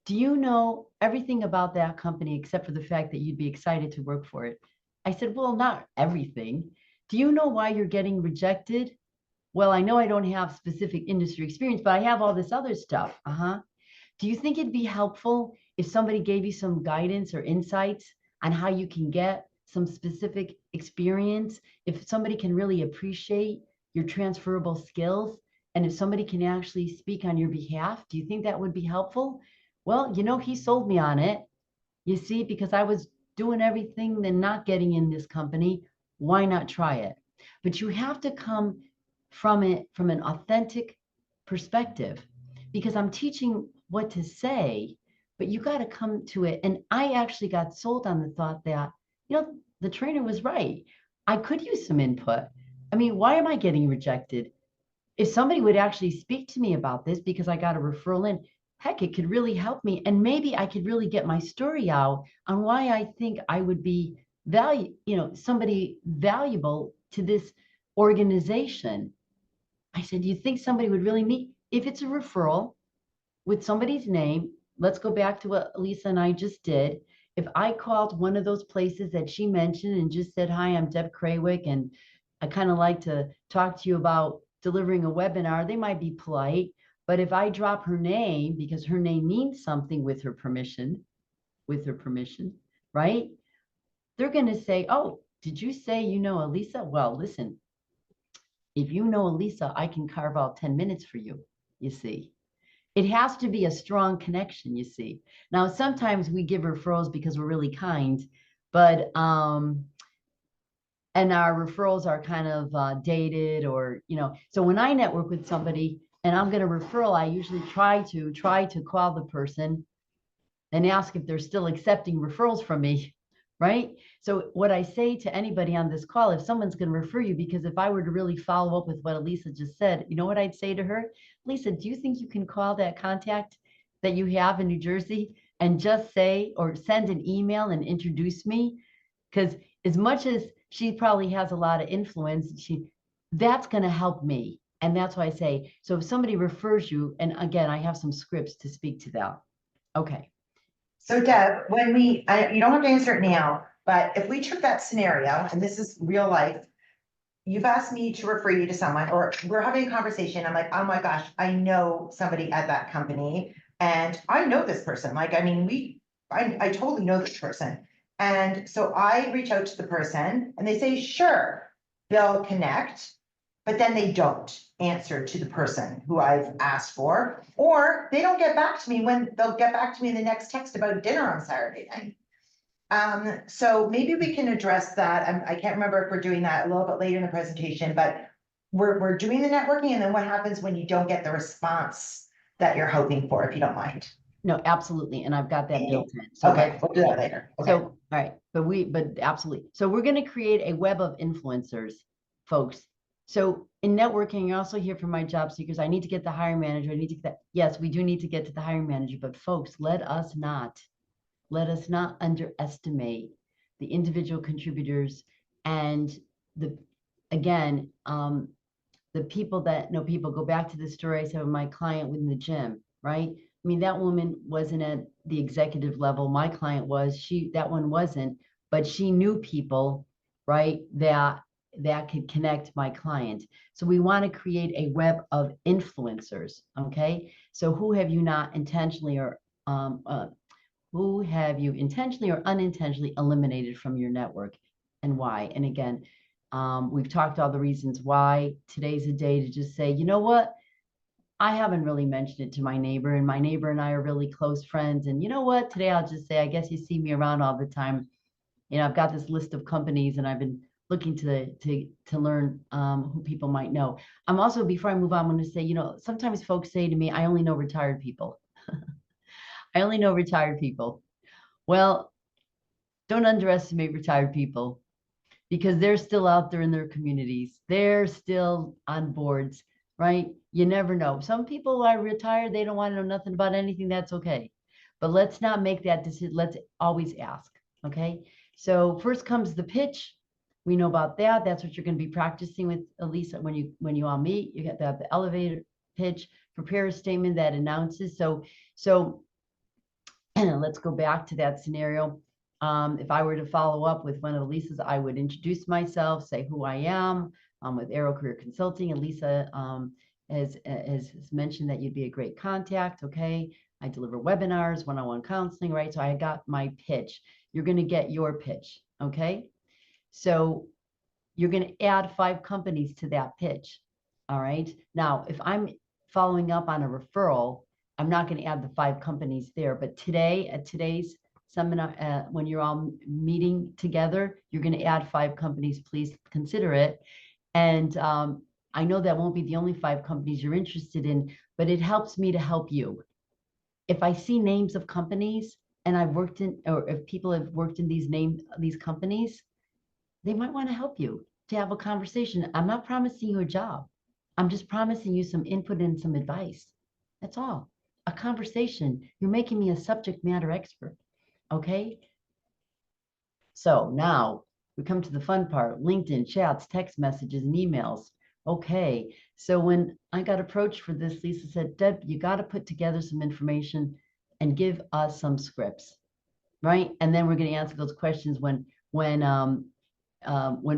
do you know everything about that company except for the fact that you'd be excited to work for it? I said, well, not everything. Do you know why you're getting rejected? Well, I know I don't have specific industry experience, but I have all this other stuff. Do you think it'd be helpful if somebody gave you some guidance or insights on how you can get some specific experience? If somebody can really appreciate your transferable skills, and if somebody can actually speak on your behalf, do you think that would be helpful? Well, he sold me on it, you see, because I was doing everything and not getting in this company. Why not try it? But you have to come from it from an authentic perspective, because I'm teaching what to say, but you got to come to it. And I actually got sold on the thought that, the trainer was right. I could use some input. I mean, why am I getting rejected? If somebody would actually speak to me about this because I got a referral in, heck, it could really help me. And maybe I could really get my story out on why I think I would be somebody valuable to this organization. I said, do you think somebody would really meet? If it's a referral with somebody's name, let's go back to what Lisa and I just did. If I called one of those places that she mentioned and just said, hi, I'm Deb Krawiec, and I kind of like to talk to you about delivering a webinar, they might be polite. But if I drop her name, because her name means something with her permission, right? They're going to say, oh, did you say you know Elisa? Well, listen, if you know Elisa, I can carve out 10 minutes for you, you see. It has to be a strong connection, you see. Now, sometimes we give referrals because we're really kind, but and our referrals are kind of dated, or, so when I network with somebody and I'm going to referral, I usually try to call the person and ask if they're still accepting referrals from me, right? So what I say to anybody on this call, if someone's going to refer you, because if I were to really follow up with what Elisa just said, you know what I'd say to her? Lisa, do you think you can call that contact that you have in New Jersey and just say, or send an email and introduce me? Because as much as she probably has a lot of influence, that's going to help me. And that's why I say, so if somebody refers you, and again, I have some scripts to speak to that. Okay. So Deb, you don't have to answer it now, but if we took that scenario, and this is real life, you've asked me to refer you to someone, or we're having a conversation, I'm like, oh my gosh, I know somebody at that company, and I know this person, like, I mean, I totally know this person. And so I reach out to the person, and they say, sure, they'll connect, but then they don't answer to the person who I've asked for, or they don't get back to me when they'll get back to me in the next text about dinner on Saturday night. So maybe we can address that. I can't remember if we're doing that a little bit later in the presentation, but we're doing the networking, and then what happens when you don't get the response that you're hoping for, if you don't mind. No, absolutely. And I've got that built in. So Okay, we'll do that later. Okay. So, all right, but absolutely. So we're going to create a web of influencers, folks. So in networking, you also hear from my job seekers, I need to get the hiring manager. I need to get that. Yes, we do need to get to the hiring manager, but folks, let us not underestimate the individual contributors and again, the people that know people. Go back to the story I said with my client within the gym, right? I mean, that woman wasn't at the executive level. My client was. That one wasn't, but she knew people, right? That could connect my client. So we want to create a web of influencers. Okay. So who have you intentionally or unintentionally eliminated from your network, and why? And again, we've talked all the reasons why. Today's a day to just say, you know what? I haven't really mentioned it to my neighbor, and my neighbor and I are really close friends. And you know what? Today I'll just say, I guess you see me around all the time. I've got this list of companies, and I've been looking to learn who people might know. I'm also, before I move on, I'm going to say, sometimes folks say to me, I only know retired people. I only know retired people. Well, don't underestimate retired people, because they're still out there in their communities. They're still on boards, right? You never know. Some people are retired. They don't want to know nothing about anything. That's okay. But let's not make that decision. Let's always ask. Okay. So first comes the pitch. We know about that. That's what you're going to be practicing with Elisa when you all meet. You get the elevator pitch, prepare a statement that announces. So let's go back to that scenario. If I were to follow up with one of Elisa's, I would introduce myself, say who I am. With Aero Career Consulting, Elisa has mentioned that you'd be a great contact. Okay, I deliver webinars, one-on-one counseling, right? So I got my pitch. You're going to get your pitch. Okay, so you're going to add 5 companies to that pitch. All right. Now, if I'm following up on a referral, I'm not going to add the 5 companies there. But today, at today's seminar, when you're all meeting together, you're going to add 5 companies. Please consider it. And I know that won't be the only 5 companies you're interested in, but it helps me to help you. If I see names of companies and I've worked in, or if people have worked in these companies, they might want to help you to have a conversation. I'm not promising you a job. I'm just promising you some input and some advice. That's all. A conversation. You're making me a subject matter expert. Okay. So now we come to the fun part: LinkedIn, chats, text messages, and emails. Okay. So when I got approached for this, Lisa said, Deb, you got to put together some information and give us some scripts. Right. And then we're going to answer those questions when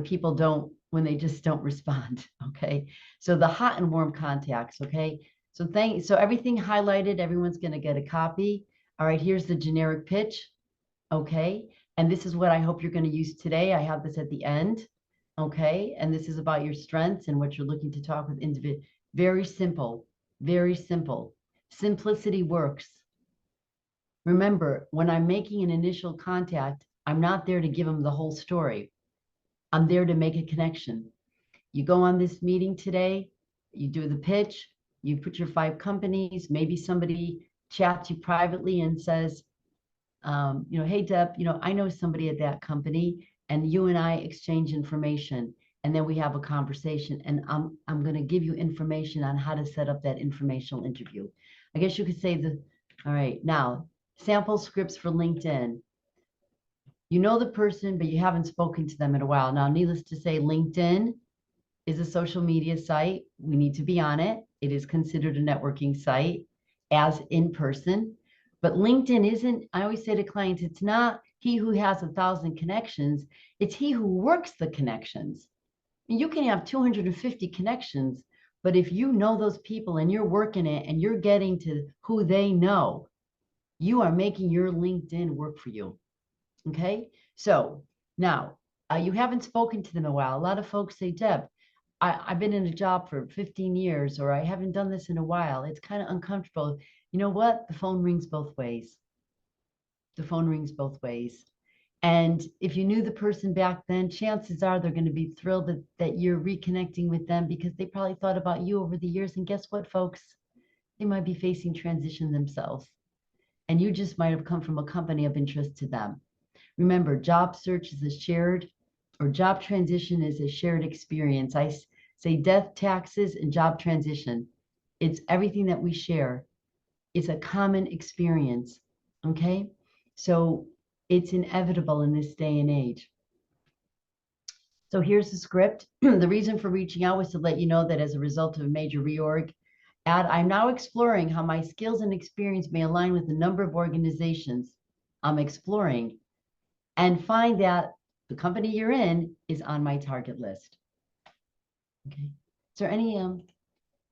people when they just don't respond. Okay. So the hot and warm contacts. Okay. So everything highlighted, everyone's going to get a copy. All right. Here's the generic pitch. Okay. And this is what I hope you're going to use today. I have this at the end. Okay. And this is about your strengths and what you're looking to talk with individual. Very simple. Very simple. Simplicity works. Remember, when I'm making an initial contact, I'm not there to give them the whole story. I'm there to make a connection. You go on this meeting today, you do the pitch, you put your 5 companies, maybe somebody chats you privately and says, hey, Deb, I know somebody at that company, and you and I exchange information, and then we have a conversation, and I'm going to give you information on how to set up that informational interview. I guess you could say all right, now, sample scripts for LinkedIn. You know the person, but you haven't spoken to them in a while. Now, needless to say, LinkedIn is a social media site. We need to be on it. It is considered a networking site as in person. But LinkedIn isn't, I always say to clients, it's not he who has 1,000 connections, it's he who works the connections. You can have 250 connections, but if you know those people and you're working it and you're getting to who they know, you are making your LinkedIn work for you. Okay. So now you haven't spoken to them in a while. A lot of folks say, Deb, I've been in a job for 15 years, or I haven't done this in a while. It's kind of uncomfortable. You know what? The phone rings both ways. The phone rings both ways. And if you knew the person back then, chances are they're going to be thrilled that you're reconnecting with them, because they probably thought about you over the years. And guess what, folks? They might be facing transition themselves. And you just might have come from a company of interest to them. Remember, job search is a shared, or job transition is a shared experience. I say death, taxes, and job transition. It's everything that we share. It's a common experience. Okay. So it's inevitable in this day and age. So here's the script. The reason for reaching out was to let you know that as a result of a major reorg, I'm now exploring how my skills and experience may align with a number of organizations I'm exploring, and find that the company you're in is on my target list. Okay. Is there any,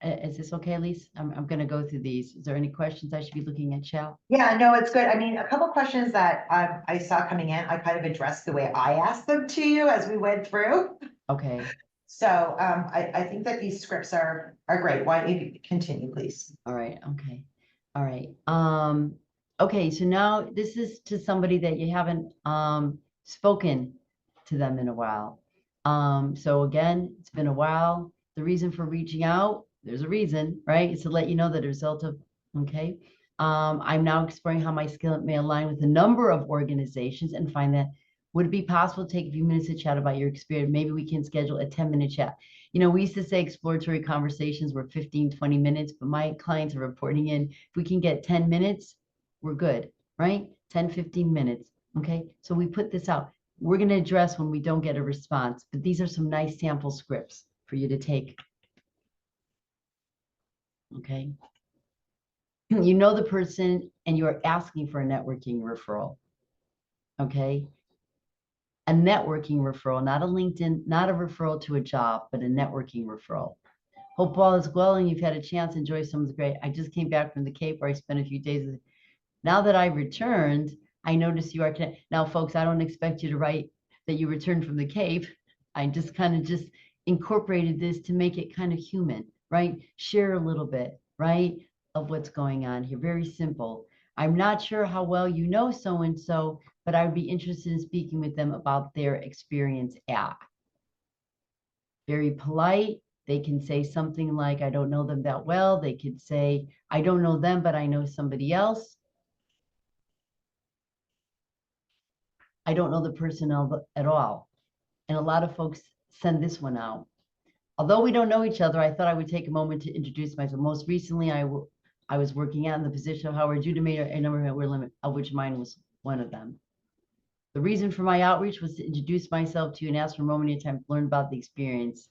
is this okay, Elise? I'm going to go through these. Is there any questions I should be looking at, Shal? Yeah, no, it's good. I mean, a couple questions that I saw coming in, I kind of addressed the way I asked them to you as we went through. Okay. So I think that these scripts are great. Why don't you continue, please? All right. Okay. All right. Okay. So now this is to somebody that you haven't spoken to them in a while. So again, it's been a while. The reason for reaching out, there's a reason, right? It's to let you know that a result of, okay. I'm now exploring how my skill may align with a number of organizations, and find that, would it be possible to take a few minutes to chat about your experience? Maybe we can schedule a 10-minute chat. We used to say exploratory conversations were 15, 20 minutes, but my clients are reporting in, if we can get 10 minutes, we're good, right? 10, 15 minutes. Okay. So we put this out. We're going to address when we don't get a response, but these are some nice sample scripts for you to take. Okay. You know the person and you're asking for a networking referral. Okay. A networking referral, not a LinkedIn, not a referral to a job, but a networking referral. Hope all is well and you've had a chance to enjoy some of the great. I just came back from the Cape where I spent a few days. Now that I returned, I noticed you are connected. Now, folks, I don't expect you to write that you returned from the Cape. I just kind of just incorporated this to make it kind of human, right? Share a little bit, right, of what's going on here. Very simple. I'm not sure how well you know so-and-so, but I would be interested in speaking with them about their experience at. Very polite. They can say something like, I don't know them that well. They could say, I don't know them, but I know somebody else. I don't know the person at all. And a lot of folks send this one out. Although we don't know each other, I thought I would take a moment to introduce myself. Most recently, I was working out in the position of Howard Judimator, a number of limit, of which mine was one of them. The reason for my outreach was to introduce myself to you and ask for a moment of time to learn about the experience.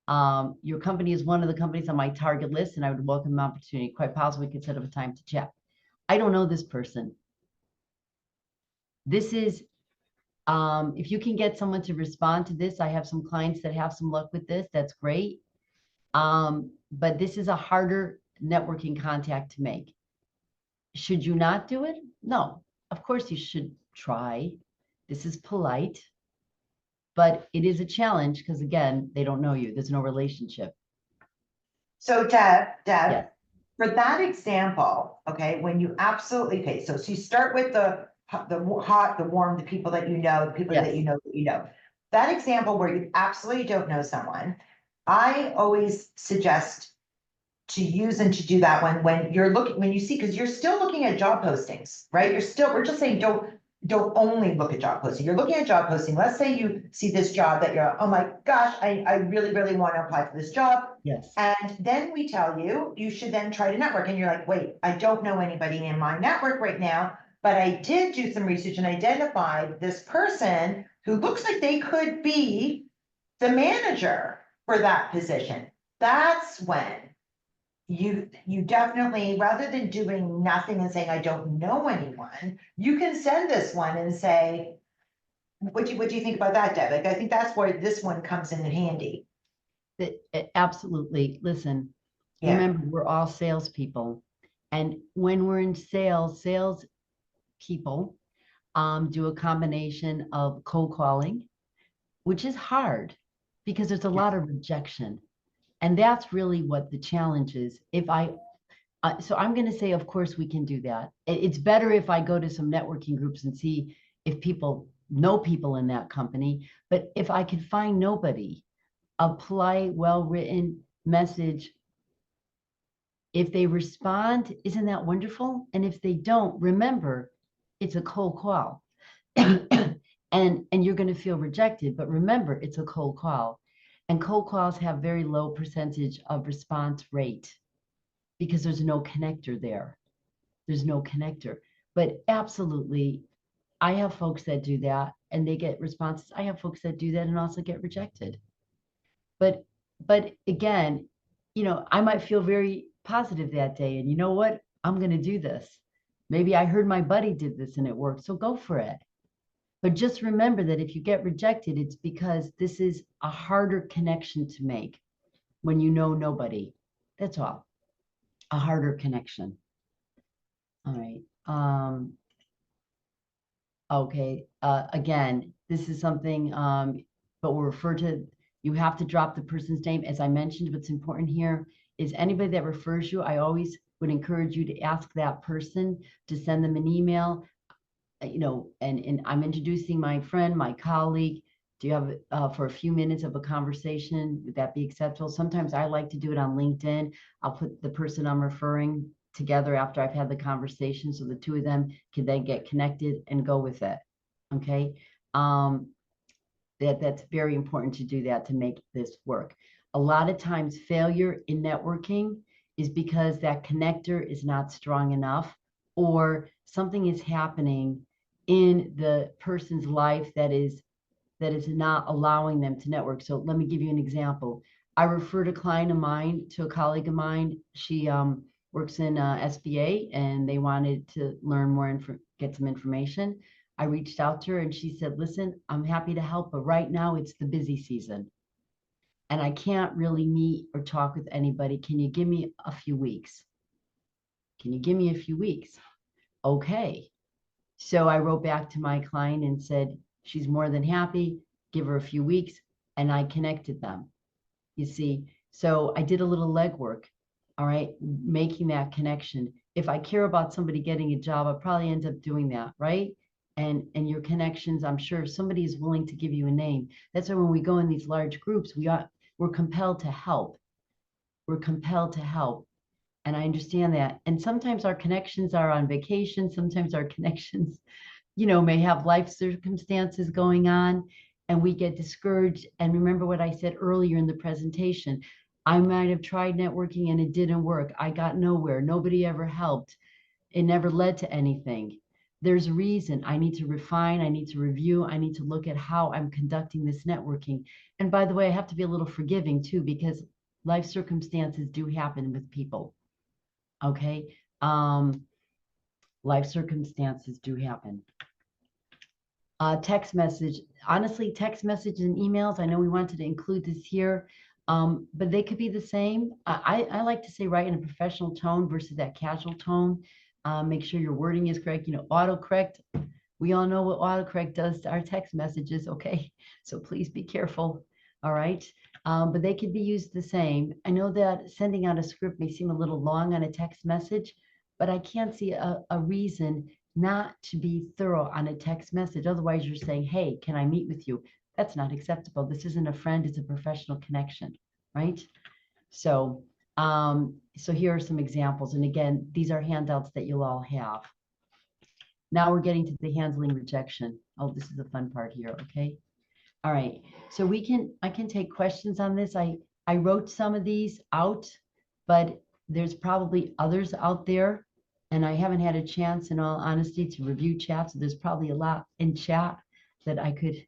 Your company is one of the companies on my target list, and I would welcome an opportunity. Quite possibly we could set up a time to chat. I don't know this person. This is, if you can get someone to respond to this, I have some clients that have some luck with this. That's great. But this is a harder networking contact to make. Should you not do it? No, of course you should try. This is polite, but it is a challenge because, again, they don't know you. There's no relationship. So Deb, Yes. for that example, okay, when you absolutely pay, so you start with the hot, the warm, the people that you know, the people Yes. that you know. that example where you absolutely don't know someone, I always suggest to use and to do that one when you're looking, when you see, because you're still looking at job postings, right? We're just saying, don't only look at job posting. You're looking at job posting. Let's say you see this job that you're, oh my gosh, I really, really want to apply for this job. Yes. And then we tell you, you should then try to network. And you're like, wait, I don't know anybody in my network right now, but I did do some research and identified this person who looks like they could be the manager for that position. That's when you definitely, rather than doing nothing and saying, I don't know anyone, you can send this one and say, what do you think about that, Deb? Like, I think that's where this one comes in handy. Absolutely. Listen, Yeah. remember, we're all salespeople. And when we're in sales people do a combination of cold calling, which is hard because there's a lot of rejection. And that's really what the challenge is. So I'm going to say, of course, we can do that. It's better if I go to some networking groups and see if people know people in that company. But if I can find nobody, a polite, well-written message, if they respond, isn't that wonderful? And if they don't, remember, it's a cold call. and you're going to feel rejected, but remember, it's a cold call. And cold calls have very low percentage of response rate because there's no connector there. There's no connector. But absolutely, I have folks that do that and they get responses. I have folks that do that and also get rejected. But again, I might feel very positive that day. And you know what? I'm going to do this. Maybe I heard my buddy did this and it worked. So go for it. But just remember that if you get rejected, it's because this is a harder connection to make when you know nobody. That's all. A harder connection. All right. Okay. Again, this is something, but we'll refer to, you have to drop the person's name. As I mentioned, what's important here is anybody that refers you, I always would encourage you to ask that person to send them an email, and I'm introducing my friend, my colleague. Do you have for a few minutes of a conversation? Would that be acceptable? Sometimes I like to do it on LinkedIn. I'll put the person I'm referring together after I've had the conversation, so the two of them can then get connected and go with it. Okay. That's very important to do that to make this work. A lot of times failure in networking is because that connector is not strong enough, or something is happening in the person's life that is not allowing them to network. So let me give you an example. I referred a client of mine to a colleague of mine. She works in SBA and they wanted to learn more, get some information. I reached out to her and she said, listen, I'm happy to help, but right now it's the busy season and I can't really meet or talk with anybody. Can you give me a few weeks? Can you give me a few weeks? Okay. So I wrote back to my client and said, she's more than happy, give her a few weeks, and I connected them. You see, so I did a little legwork, all right, making that connection. If I care about somebody getting a job, I probably end up doing that, right? And your connections, I'm sure somebody is willing to give you a name. That's why when we go in these large groups, we're compelled to help. We're compelled to help. And I understand that. And sometimes our connections are on vacation. Sometimes our connections, may have life circumstances going on and we get discouraged. And remember what I said earlier in the presentation. I might have tried networking and it didn't work. I got nowhere. Nobody ever helped. It never led to anything. There's a reason. I need to refine. I need to review. I need to look at how I'm conducting this networking. And by the way, I have to be a little forgiving too, because life circumstances do happen with people. Okay. Life circumstances do happen. Text message, honestly, text messages and emails, I know we wanted to include this here, but they could be the same. I like to say write in a professional tone versus that casual tone. Make sure your wording is correct. Autocorrect, we all know what autocorrect does to our text messages, okay? So please be careful, all right? But they could be used the same. I know that sending out a script may seem a little long on a text message, but I can't see a reason not to be thorough on a text message. Otherwise, you're saying, hey, can I meet with you? That's not acceptable. This isn't a friend, it's a professional connection, right? So, so here are some examples. And again, these are handouts that you'll all have. Now we're getting to the handling rejection. Oh, this is the fun part here, okay? All right, so I can take questions on this. I wrote some of these out, but there's probably others out there, and I haven't had a chance, in all honesty, to review chat. So there's probably a lot in chat that I could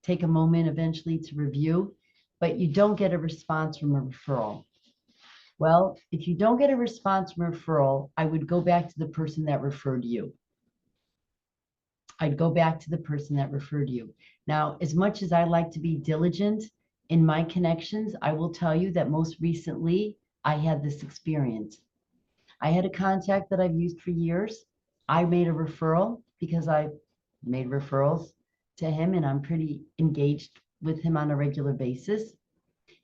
take a moment eventually to review, but you don't get a response from a referral. Well, if you don't get a response from a referral, I would go back to the person that referred you. I'd go back to the person that referred you. Now, as much as I like to be diligent in my connections, I will tell you that most recently I had this experience. I had a contact that I've used for years. I made a referral because I made referrals to him and I'm pretty engaged with him on a regular basis.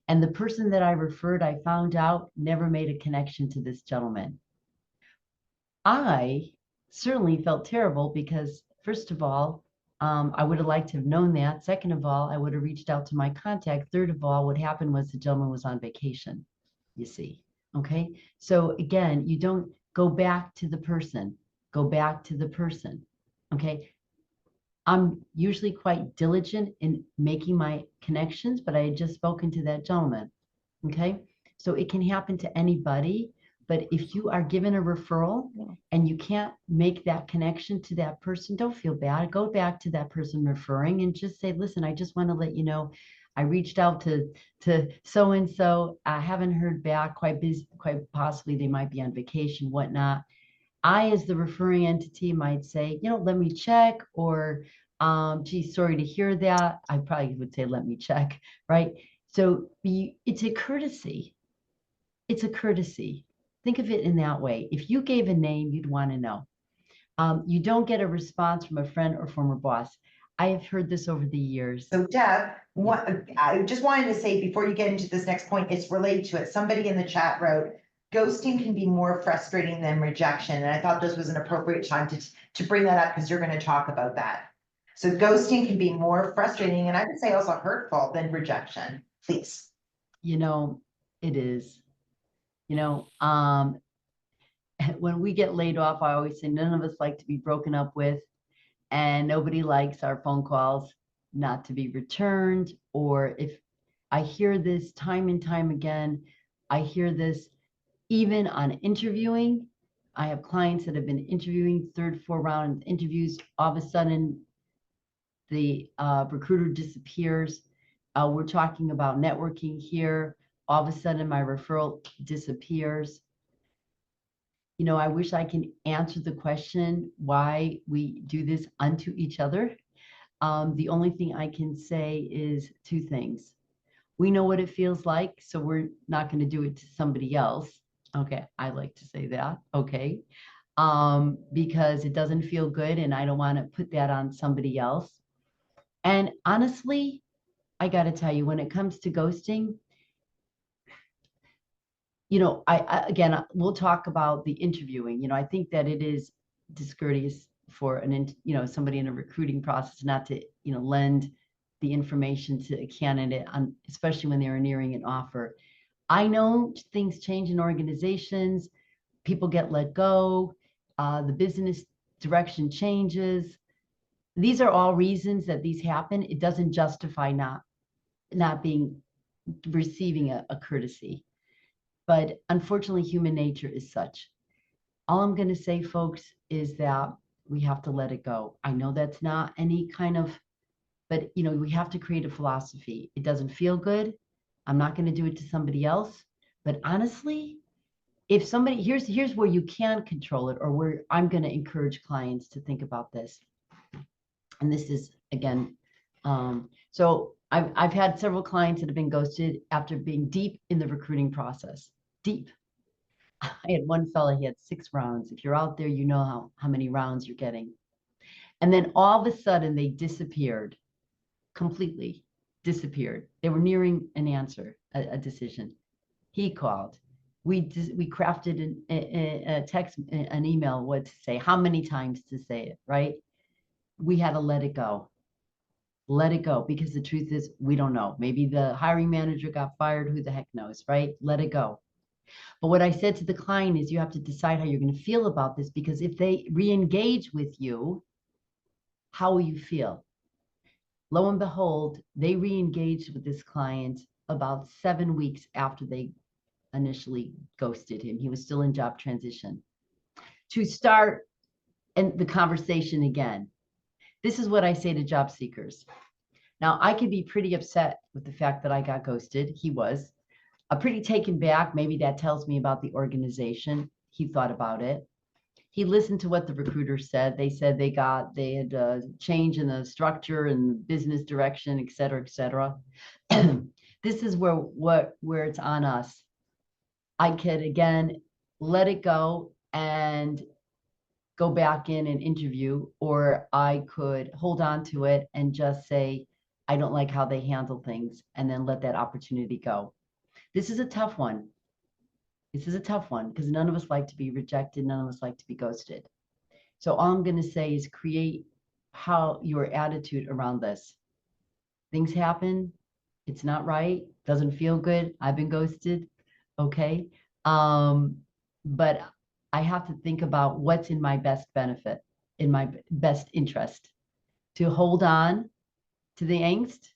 And the person that I referred, I found out, never made a connection to this gentleman. I certainly felt terrible because, first of all, I would have liked to have known that. Second of all, I would have reached out to my contact. Third of all, what happened was the gentleman was on vacation, you see. Okay. So again, you don't go back to the person, go back to the person. Okay. I'm usually quite diligent in making my connections, but I had just spoken to that gentleman. Okay. So it can happen to anybody. But if you are given a referral and you can't make that connection to that person, don't feel bad. Go back to that person referring and just say, listen, I just want to let you know, I reached out to so-and-so. I haven't heard back, quite busy, quite possibly they might be on vacation, whatnot. I, as the referring entity, might say, let me check, or, geez, sorry to hear that. I probably would say, let me check, right? So it's a courtesy. It's a courtesy. Think of it in that way. If you gave a name, you'd want to know. You don't get a response from a friend or former boss. I have heard this over the years. So Deb, I just wanted to say before you get into this next point, it's related to it. Somebody in the chat wrote, ghosting can be more frustrating than rejection. And I thought this was an appropriate time to bring that up because you're going to talk about that. So ghosting can be more frustrating and I would say also hurtful than rejection. Please. It is. When we get laid off, I always say none of us like to be broken up with, and nobody likes our phone calls not to be returned. Or if I hear this time and time again, I hear this even on interviewing. I have clients that have been interviewing 3rd, 4th round interviews. All of a sudden, the recruiter disappears. We're talking about networking here. All of a sudden, my referral disappears. I wish I can answer the question why we do this unto each other. The only thing I can say is 2 things. We know what it feels like, so we're not going to do it to somebody else. Okay, I like to say that. Okay, because it doesn't feel good, and I don't want to put that on somebody else. And honestly, I got to tell you, when it comes to ghosting, again, we'll talk about the interviewing. I think that it is discourteous for somebody in a recruiting process not to, lend the information to a candidate especially when they're nearing an offer. I know things change in organizations, people get let go, the business direction changes. These are all reasons that these happen. It doesn't justify not receiving a courtesy. But unfortunately, human nature is such. All I'm going to say, folks, is that we have to let it go. I know that's not any kind of, but we have to create a philosophy. It doesn't feel good. I'm not going to do it to somebody else. But honestly, if somebody, here's where you can control it, or where I'm going to encourage clients to think about this. And this is, again, so I've had several clients that have been ghosted after being deep in the recruiting process. Deep. I had one fella, he had 6 rounds. If you're out there, you know how many rounds you're getting. And then all of a sudden they disappeared, completely disappeared. They were nearing an answer, a decision. He called. we crafted a text, an email, what to say, how many times to say it, right? We had to let it go. Let it go, because the truth is we don't know. Maybe the hiring manager got fired, who the heck knows, right? Let it go. But what I said to the client is you have to decide how you're going to feel about this, because if they re-engage with you, how will you feel? Lo and behold, they re-engaged with this client about 7 weeks after they initially ghosted him. He was still in job transition, to start and the conversation again. This is what I say to job seekers. Now, I could be pretty upset with the fact that I got ghosted. He was pretty taken back. Maybe that tells me about the organization. He thought about it. He listened to what the recruiter said. They said they had a change in the structure and business direction, et cetera, et cetera. This is where it's on us. I could, again, let it go and go back in and interview, or I could hold on to it and just say, I don't like how they handle things, and then let that opportunity go. This is a tough one. This is a tough one because none of us like to be rejected. None of us like to be ghosted. So all I'm going to say is create how your attitude around this. Things happen. It's not right. Doesn't feel good. I've been ghosted. Okay. But I have to think about what's in my best benefit, in my best interest, to hold on to the angst,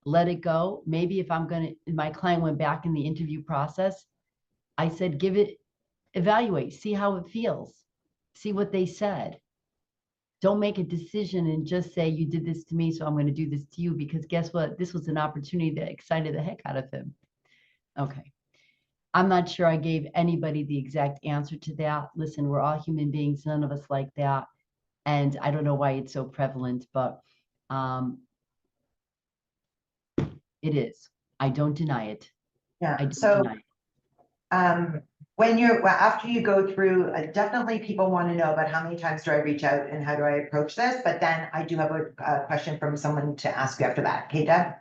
let it go. Maybe if my client went back in the interview process, I said, evaluate, see how it feels, see what they said. Don't make a decision and just say, you did this to me, so I'm going to do this to you, because guess what? This was an opportunity that excited the heck out of him. Okay. I'm not sure I gave anybody the exact answer to that. Listen, we're all human beings. None of us like that. And I don't know why it's so prevalent, but it is. I don't deny it. I Yeah, don't so deny it. after you go through, definitely people want to know about how many times do I reach out and how do I approach this? But then I do have a question from someone to ask you after that. Okay, Deb?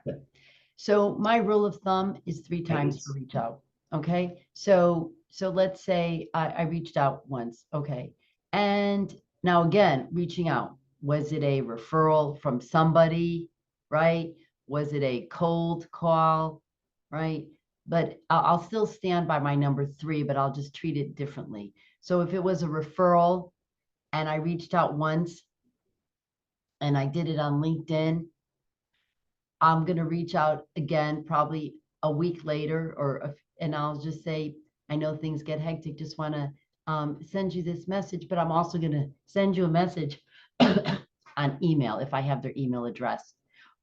So my rule of thumb is 3 times for reach out. Okay. So let's say I reached out once. Okay. And now again, reaching out, was it a referral from somebody, right? Was it a cold call, right? But I'll still stand by my number 3, but I'll just treat it differently. So if it was a referral and I reached out once and I did it on LinkedIn, I'm going to reach out again, probably a week later, and I'll just say, I know things get hectic, just want to send you this message, but I'm also going to send you a message on email if I have their email address.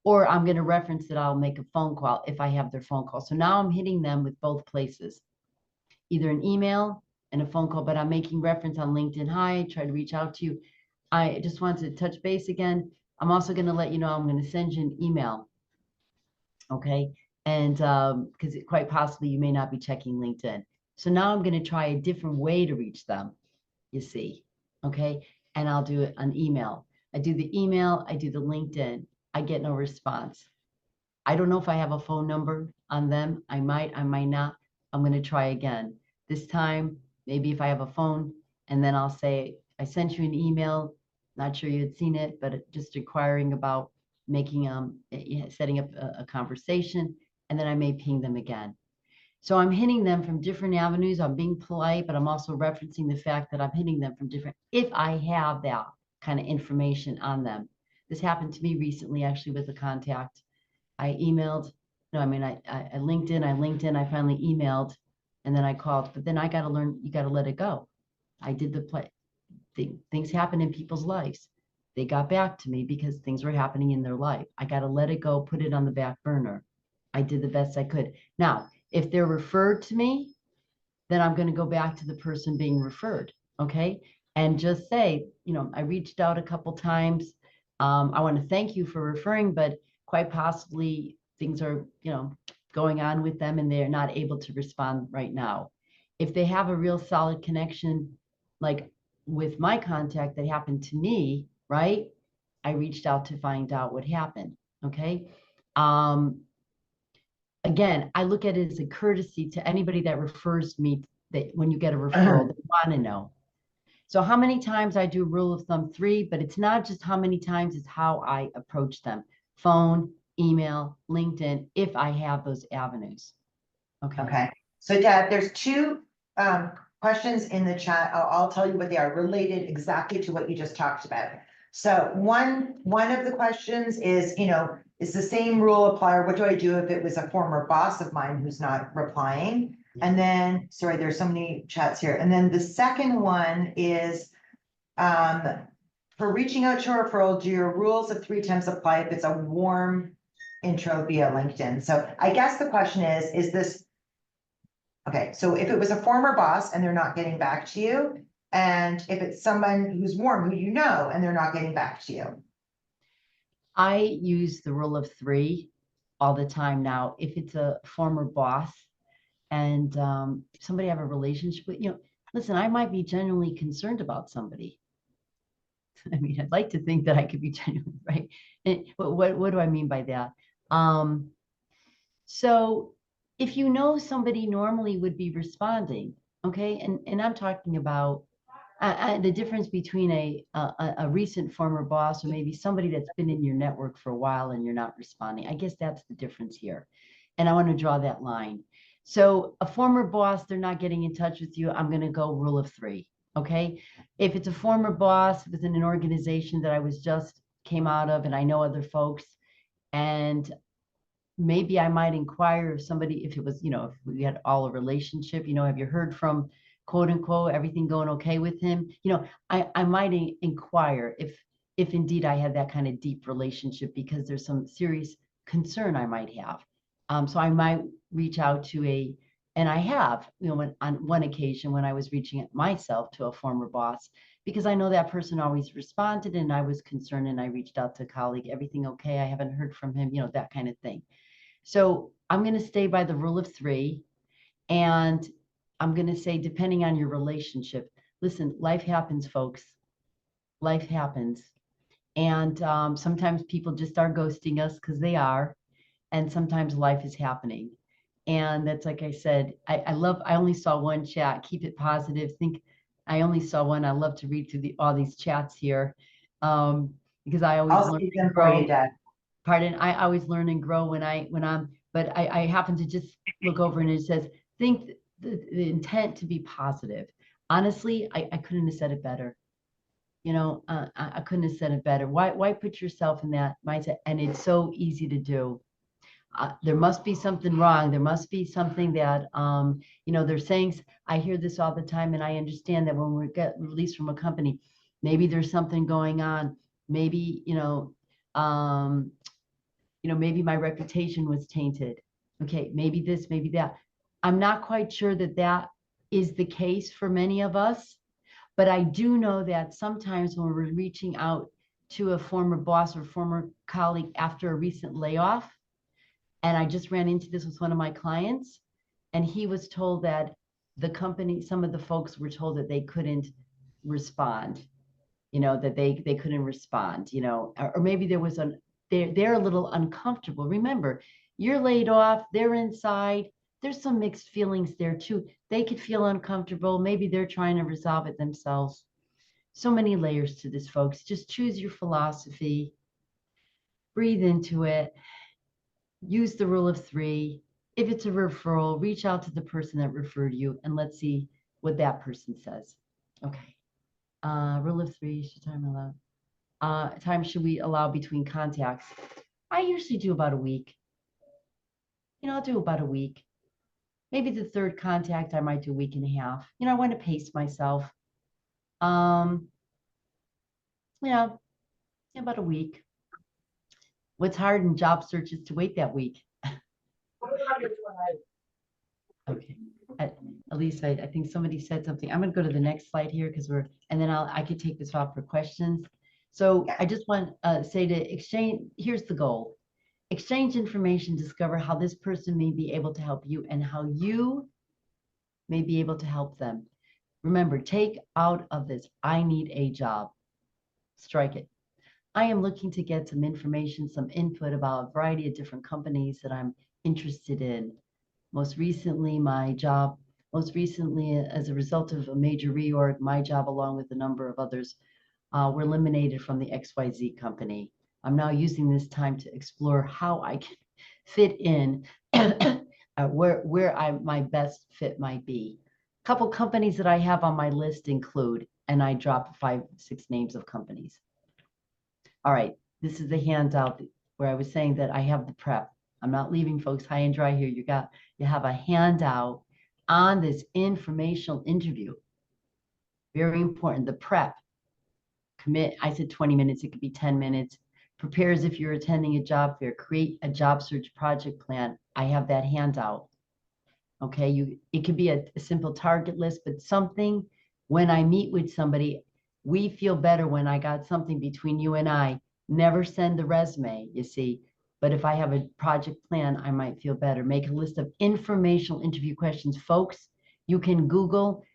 Or I'm going to reference that I'll make a phone call if I have their phone call. So now I'm hitting them with both places, either an email and a phone call, but I'm making reference on LinkedIn. Hi, try to reach out to you. I just want to touch base again. I'm also going to let you know I'm going to send you an email. Okay. And because quite possibly you may not be checking LinkedIn. So now I'm going to try a different way to reach them, you see. Okay. And I'll do it on email. I do the email, I do the LinkedIn. I get no response. I don't know if I have a phone number on them. I might not. I'm going to try again. This time, maybe if I have a phone, and then I'll say, I sent you an email. Not sure you had seen it, but just inquiring about making setting up a conversation, and then I may ping them again. So I'm hitting them from different avenues. I'm being polite, but I'm also referencing the fact that I'm hitting them from different, if I have that kind of information on them. This happened to me recently, actually, with a contact. I emailed, no, I mean, I LinkedIn, I finally emailed, and then I called, but then I got to learn, you got to let it go. I did the play. Things happen in people's lives. They got back to me because things were happening in their life. I got to let it go, put it on the back burner. I did the best I could. Now, if they're referred to me, then I'm going to go back to the person being referred. Okay. And just say, I reached out a couple times. I want to thank you for referring, but quite possibly things are, going on with them and they're not able to respond right now. If they have a real solid connection, like with my contact that happened to me, right? I reached out to find out what happened. Okay. again, I look at it as a courtesy to anybody that refers me, that when you get a referral, they want to know. So how many times I do rule of thumb 3, but it's not just how many times, it's how I approach them. Phone, email, LinkedIn, if I have those avenues. Okay. Okay, so Deb, there's two questions in the chat. I'll tell you what they are, related exactly to what you just talked about. So one of the questions is, is the same rule apply, or what do I do if it was a former boss of mine who's not replying? And then, sorry, there's so many chats here. And then the second one is, for reaching out to a referral, do your rules of 3 temps apply if it's a warm intro via LinkedIn? So I guess the question is this, okay, so if it was a former boss and they're not getting back to you, and if it's someone who's warm, who you know, and they're not getting back to you. I use the rule of 3 all the time now. If it's a former boss and somebody I have a relationship with, listen, I might be genuinely concerned about somebody. I mean, I'd like to think that I could be genuine, right? And what do I mean by that? So if you know somebody normally would be responding, okay, and I'm talking about the difference between a recent former boss or maybe somebody that's been in your network for a while and you're not responding. I guess that's the difference here. And I want to draw that line. So a former boss, they're not getting in touch with you. I'm going to go rule of 3. Okay. If it's a former boss within an organization that I was just came out of and I know other folks, and maybe I might inquire if somebody, if it was, if we had all a relationship, have you heard from quote unquote, everything going okay with him? I might inquire if indeed I had that kind of deep relationship, because there's some serious concern I might have. So I might reach out to and I have, on one occasion when I was reaching out myself to a former boss, because I know that person always responded and I was concerned, and I reached out to a colleague, everything okay? I haven't heard from him, that kind of thing. So I'm going to stay by the rule of 3. And I'm going to say, depending on your relationship, listen, life happens, folks. Life happens. And sometimes people just are ghosting us because they are. And sometimes life is happening. And that's, like I said, I only saw one chat. Keep it positive. I only saw one. I love to read through all these chats here, because I always learn and grow. Pardon, I always learn and grow when I'm, but I happen to just look over and it says, think the intent to be positive. Honestly, I couldn't have said it better. I couldn't have said it better. Why put yourself in that mindset? And it's so easy to do. There must be something wrong. There must be something that, they're saying, I hear this all the time, and I understand that when we get released from a company, maybe there's something going on. Maybe, maybe my reputation was tainted. Okay, maybe this, maybe that. I'm not quite sure that is the case for many of us, but I do know that sometimes when we're reaching out to a former boss or former colleague after a recent layoff, and I just ran into this with one of my clients, and he was told that the company, some of the folks were told that they couldn't respond, that they couldn't respond, or maybe there was they're a little uncomfortable. Remember, you're laid off, they're inside. There's some mixed feelings there too. They could feel uncomfortable. Maybe they're trying to resolve it themselves. So many layers to this, folks. Just choose your philosophy, breathe into it, use the rule of 3. If it's a referral, reach out to the person that referred you, and let's see what that person says. Okay. Rule of 3, should time allow? Time should we allow between contacts? I usually do about a week. I'll do about a week. Maybe the third contact, I might do a week and a half. I want to pace myself. Yeah, about a week. What's hard in job search is to wait that week. Okay. At least I think somebody said something. I'm going to go to the next slide here and then I could take this off for questions. So I just want to say to exchange, here's the goal. Exchange information, discover how this person may be able to help you and how you may be able to help them. Remember, take out of this, I need a job. Strike it. I am looking to get some information, some input about a variety of different companies that I'm interested in. Most recently, as a result of a major reorg, my job, along with a number of others, were eliminated from the XYZ company. I'm now using this time to explore how I can fit in where my best fit might be. A couple companies that I have on my list include, and I dropped 5, 6 names of companies. All right, this is the handout where I was saying that I have the prep. I'm not leaving folks high and dry here. You have a handout on this informational interview. Very important, the prep. Commit, I said 20 minutes, it could be 10 minutes. Prepare as if you're attending a job fair. Create a job search project plan. I have that handout. Okay, it could be a simple target list, but something when I meet with somebody, we feel better when I got something between you and I. Never send the resume, you see. But if I have a project plan, I might feel better. Make a list of informational interview questions. Folks, you can Google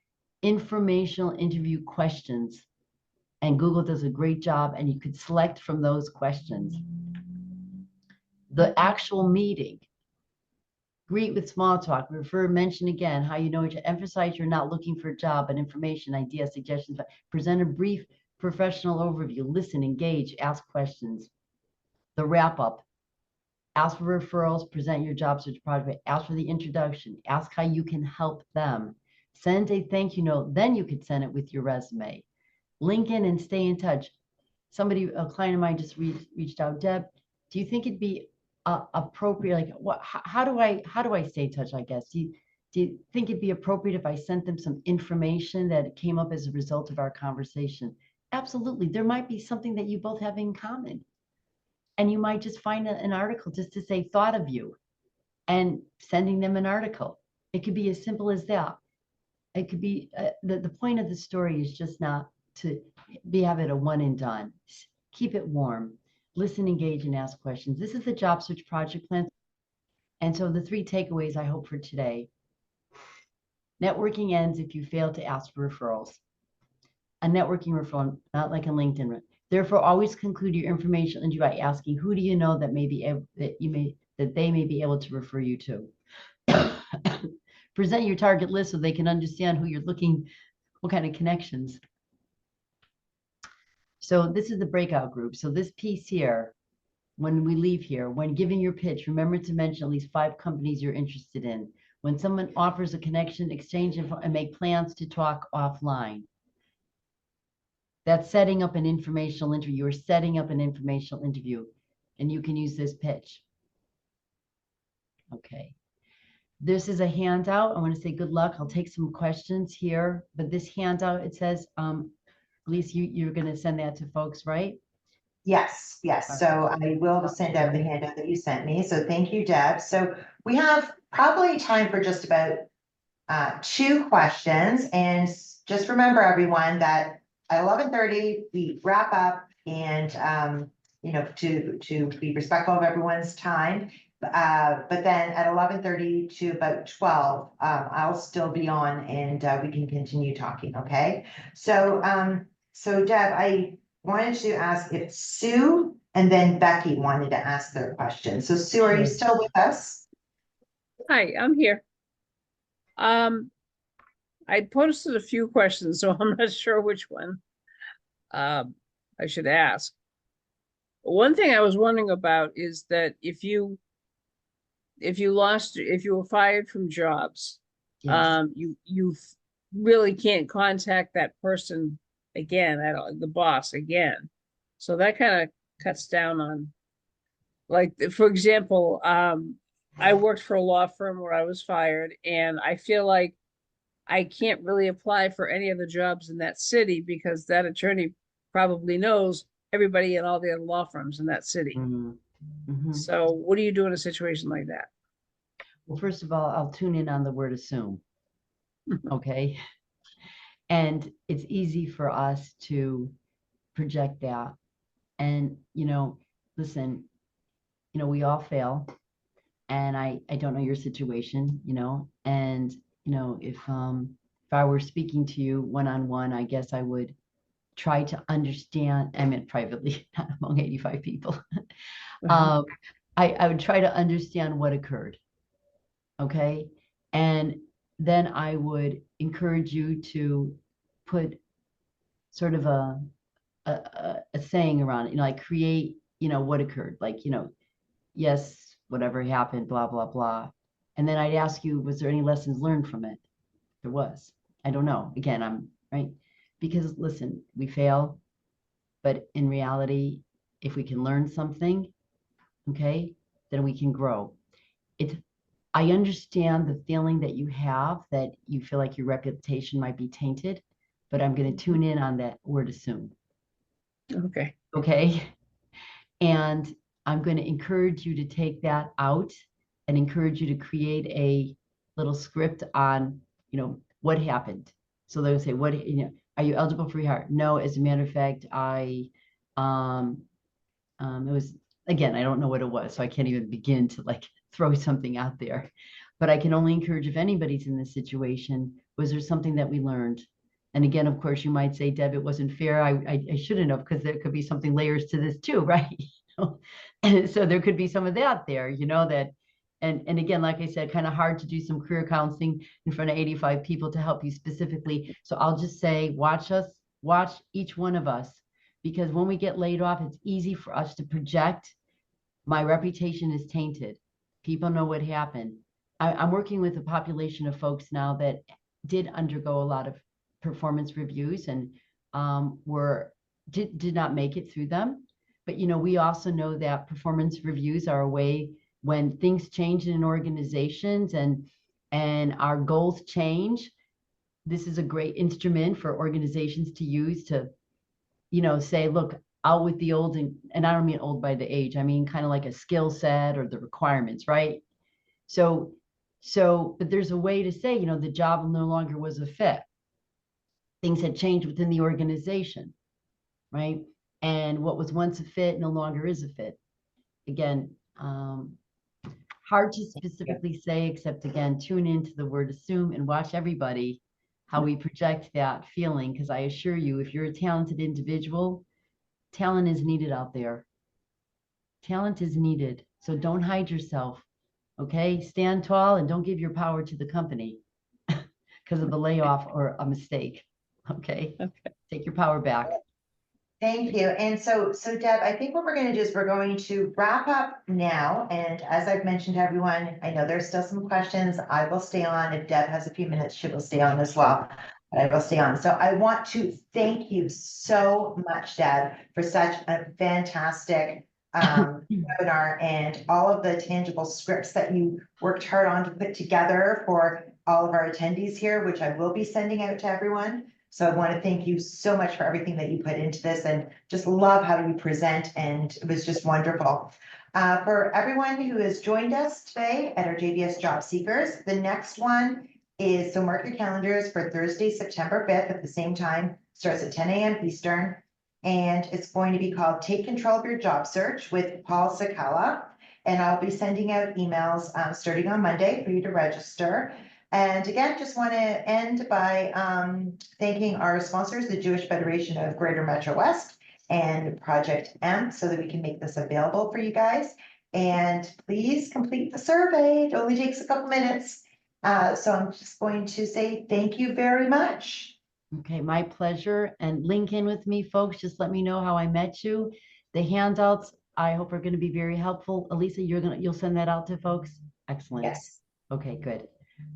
informational interview questions, and Google does a great job, and you could select from those questions. The actual meeting, greet with small talk, mention again how you know each, emphasize you're not looking for a job, but information, ideas, suggestions, present a brief professional overview, listen, engage, ask questions. The wrap up, ask for referrals, present your job search project, ask for the introduction, ask how you can help them. Send a thank you note, then you could send it with your resume. Link in and stay in touch. A client of mine just reached out, Deb, do you think it'd be appropriate, like how do I stay in touch, I guess? Do you think it'd be appropriate if I sent them some information that came up as a result of our conversation? Absolutely. There might be something that you both have in common. And you might just find an article just to say thought of you and sending them an article. It could be as simple as that. It could be the point of the story is just not to have it a one and done. Keep it warm. Listen, engage, and ask questions. This is the job search project plan. And so the 3 takeaways I hope for today. Networking ends if you fail to ask for referrals. A networking referral, not like a LinkedIn. Therefore, always conclude your information interview by asking, who do you know that they may be able to refer you to? Present your target list so they can understand who you're looking, what kind of connections. So this is the breakout group. So this piece here, when we leave here, when giving your pitch, remember to mention at least 5 companies you're interested in. When someone offers a connection, exchange info, and make plans to talk offline. That's setting up an informational interview. You're setting up an informational interview, and you can use this pitch. Okay. This is a handout. I want to say good luck. I'll take some questions here, but this handout, it says, Lisa, you're going to send that to folks, right? Yes, yes. So I will send out the handout that you sent me. So thank you, Deb. So we have probably time for just about 2 questions. And just remember, everyone, that at 11:30 we wrap up, and to be respectful of everyone's time. But then at 11:30 to about 12, I'll still be on, and we can continue talking. Okay. So Deb, I wanted to ask if Sue and then Becky wanted to ask their question. So Sue, are you still with us? Hi, I'm here. I posted a few questions, so I'm not sure which one I should ask. One thing I was wondering about is that if you were fired from jobs, Yes. you really can't contact that person again, the boss again. So that kind of cuts down on, like, for example, I worked for a law firm where I was fired, and I feel like I can't really apply for any of the jobs in that city because that attorney probably knows everybody in all the other law firms in that city. Mm-hmm. Mm-hmm. So what do you do in a situation like that? Well, first of all, I'll tune in on the word assume. Okay. And it's easy for us to project that. And, listen, we all fail. And I don't know your situation, and, if I were speaking to you one-on-one, I guess I would try to understand, I meant privately, not among 85 people. I would try to understand what occurred. Okay. And then I would encourage you to put sort of a saying around it, like create, what occurred, like, yes, whatever happened, blah, blah, blah. And then I'd ask you, was there any lessons learned from it? There was. I don't know. Again, I'm right. Because listen, we fail, but in reality, if we can learn something, okay, then we can grow. It's I understand the feeling that you have that you feel like your reputation might be tainted, but I'm going to tune in on that word assume. Okay. Okay. And I'm going to encourage you to take that out and encourage you to create a little script on, what happened. So they'll say, are you eligible for rehire? No, as a matter of fact, it was, again, I don't know what it was, so I can't even begin to like throw something out there. But I can only encourage, if anybody's in this situation, was there something that we learned? And again, of course, you might say, Deb, it wasn't fair. I shouldn't have, because there could be something layers to this too, right? And so there could be some of that there, that, and again, like I said, kind of hard to do some career counseling in front of 85 people to help you specifically. So I'll just say, watch each one of us, because when we get laid off, it's easy for us to project. My reputation is tainted. People know what happened. I'm working with a population of folks now that did undergo a lot of performance reviews and did not make it through them. But we also know that performance reviews are a way when things change in organizations and our goals change. This is a great instrument for organizations to use to say, look, out with the old, and I don't mean old by the age, I mean kind of like a skill set or the requirements, right? So, but there's a way to say, the job no longer was a fit. Things had changed within the organization, right? And what was once a fit no longer is a fit. Again, hard to specifically say, except again, tune into the word assume and watch everybody, how we project that feeling. Because I assure you, if you're a talented individual, talent is needed out there. Talent is needed. So don't hide yourself. Okay. Stand tall and don't give your power to the company because of the layoff or a mistake. Okay. Take your power back. Thank you. And so Deb, I think what we're going to do is we're going to wrap up now. And as I've mentioned to everyone, I know there's still some questions. I will stay on. If Deb has a few minutes, she will stay on as well. But I will stay on. So I want to thank you so much, Deb, for such a fantastic webinar and all of the tangible scripts that you worked hard on to put together for all of our attendees here, which I will be sending out to everyone. So I want to thank you so much for everything that you put into this and just love how you present, and it was just wonderful. For everyone who has joined us today at our JBS Job Seekers, the next one is, so mark your calendars for Thursday, September 5th at the same time, starts at 10 a.m. Eastern, and it's going to be called Take Control of Your Job Search with Paul Sakala. And I'll be sending out emails starting on Monday for you to register. And again, just want to end by thanking our sponsors, the Jewish Federation of Greater MetroWest and Project M, so that we can make this available for you guys. And please complete the survey. It only takes a couple minutes. So I'm just going to say thank you very much. Okay, my pleasure. And link in with me, folks. Just let me know how I met you. The handouts, I hope, are going to be very helpful. Elisa, you'll send that out to folks. Excellent. Yes. Okay, good.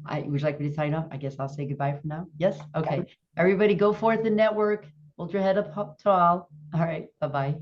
Would you like me to sign up? I guess I'll say goodbye for now. Yes. Okay. Everybody go forth and network. Hold your head up tall. All right. Bye-bye.